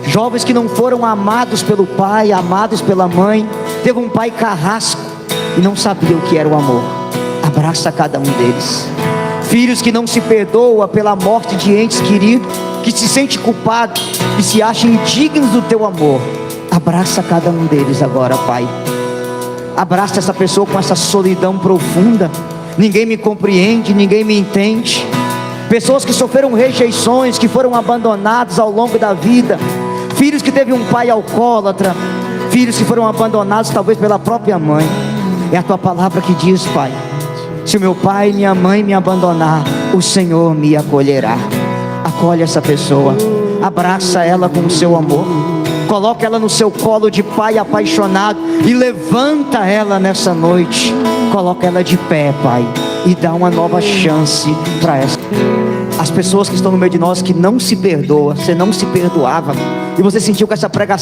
jovens que não foram amados pelo pai, amados pela mãe, teve um pai carrasco e não sabia o que era o amor. Abraça cada um deles. Filhos que não se perdoam pela morte de entes queridos, que se sente culpado e se acham indignos do teu amor. Abraça cada um deles agora, Pai. Abraça essa pessoa com essa solidão profunda. Ninguém me compreende, ninguém me entende. Pessoas que sofreram rejeições, que foram abandonados ao longo da vida. Filhos que teve um pai alcoólatra, filhos que foram abandonados talvez pela própria mãe. É a tua palavra que diz, Pai: se o meu pai e minha mãe me abandonar, o Senhor me acolherá. Acolhe essa pessoa, abraça ela com o seu amor, coloca ela no seu colo de pai apaixonado e levanta ela nessa noite. Coloca ela de pé, Pai, e dá uma nova chance para essa. As pessoas que estão no meio de nós que não se perdoam, você não se perdoava, e você sentiu que essa pregação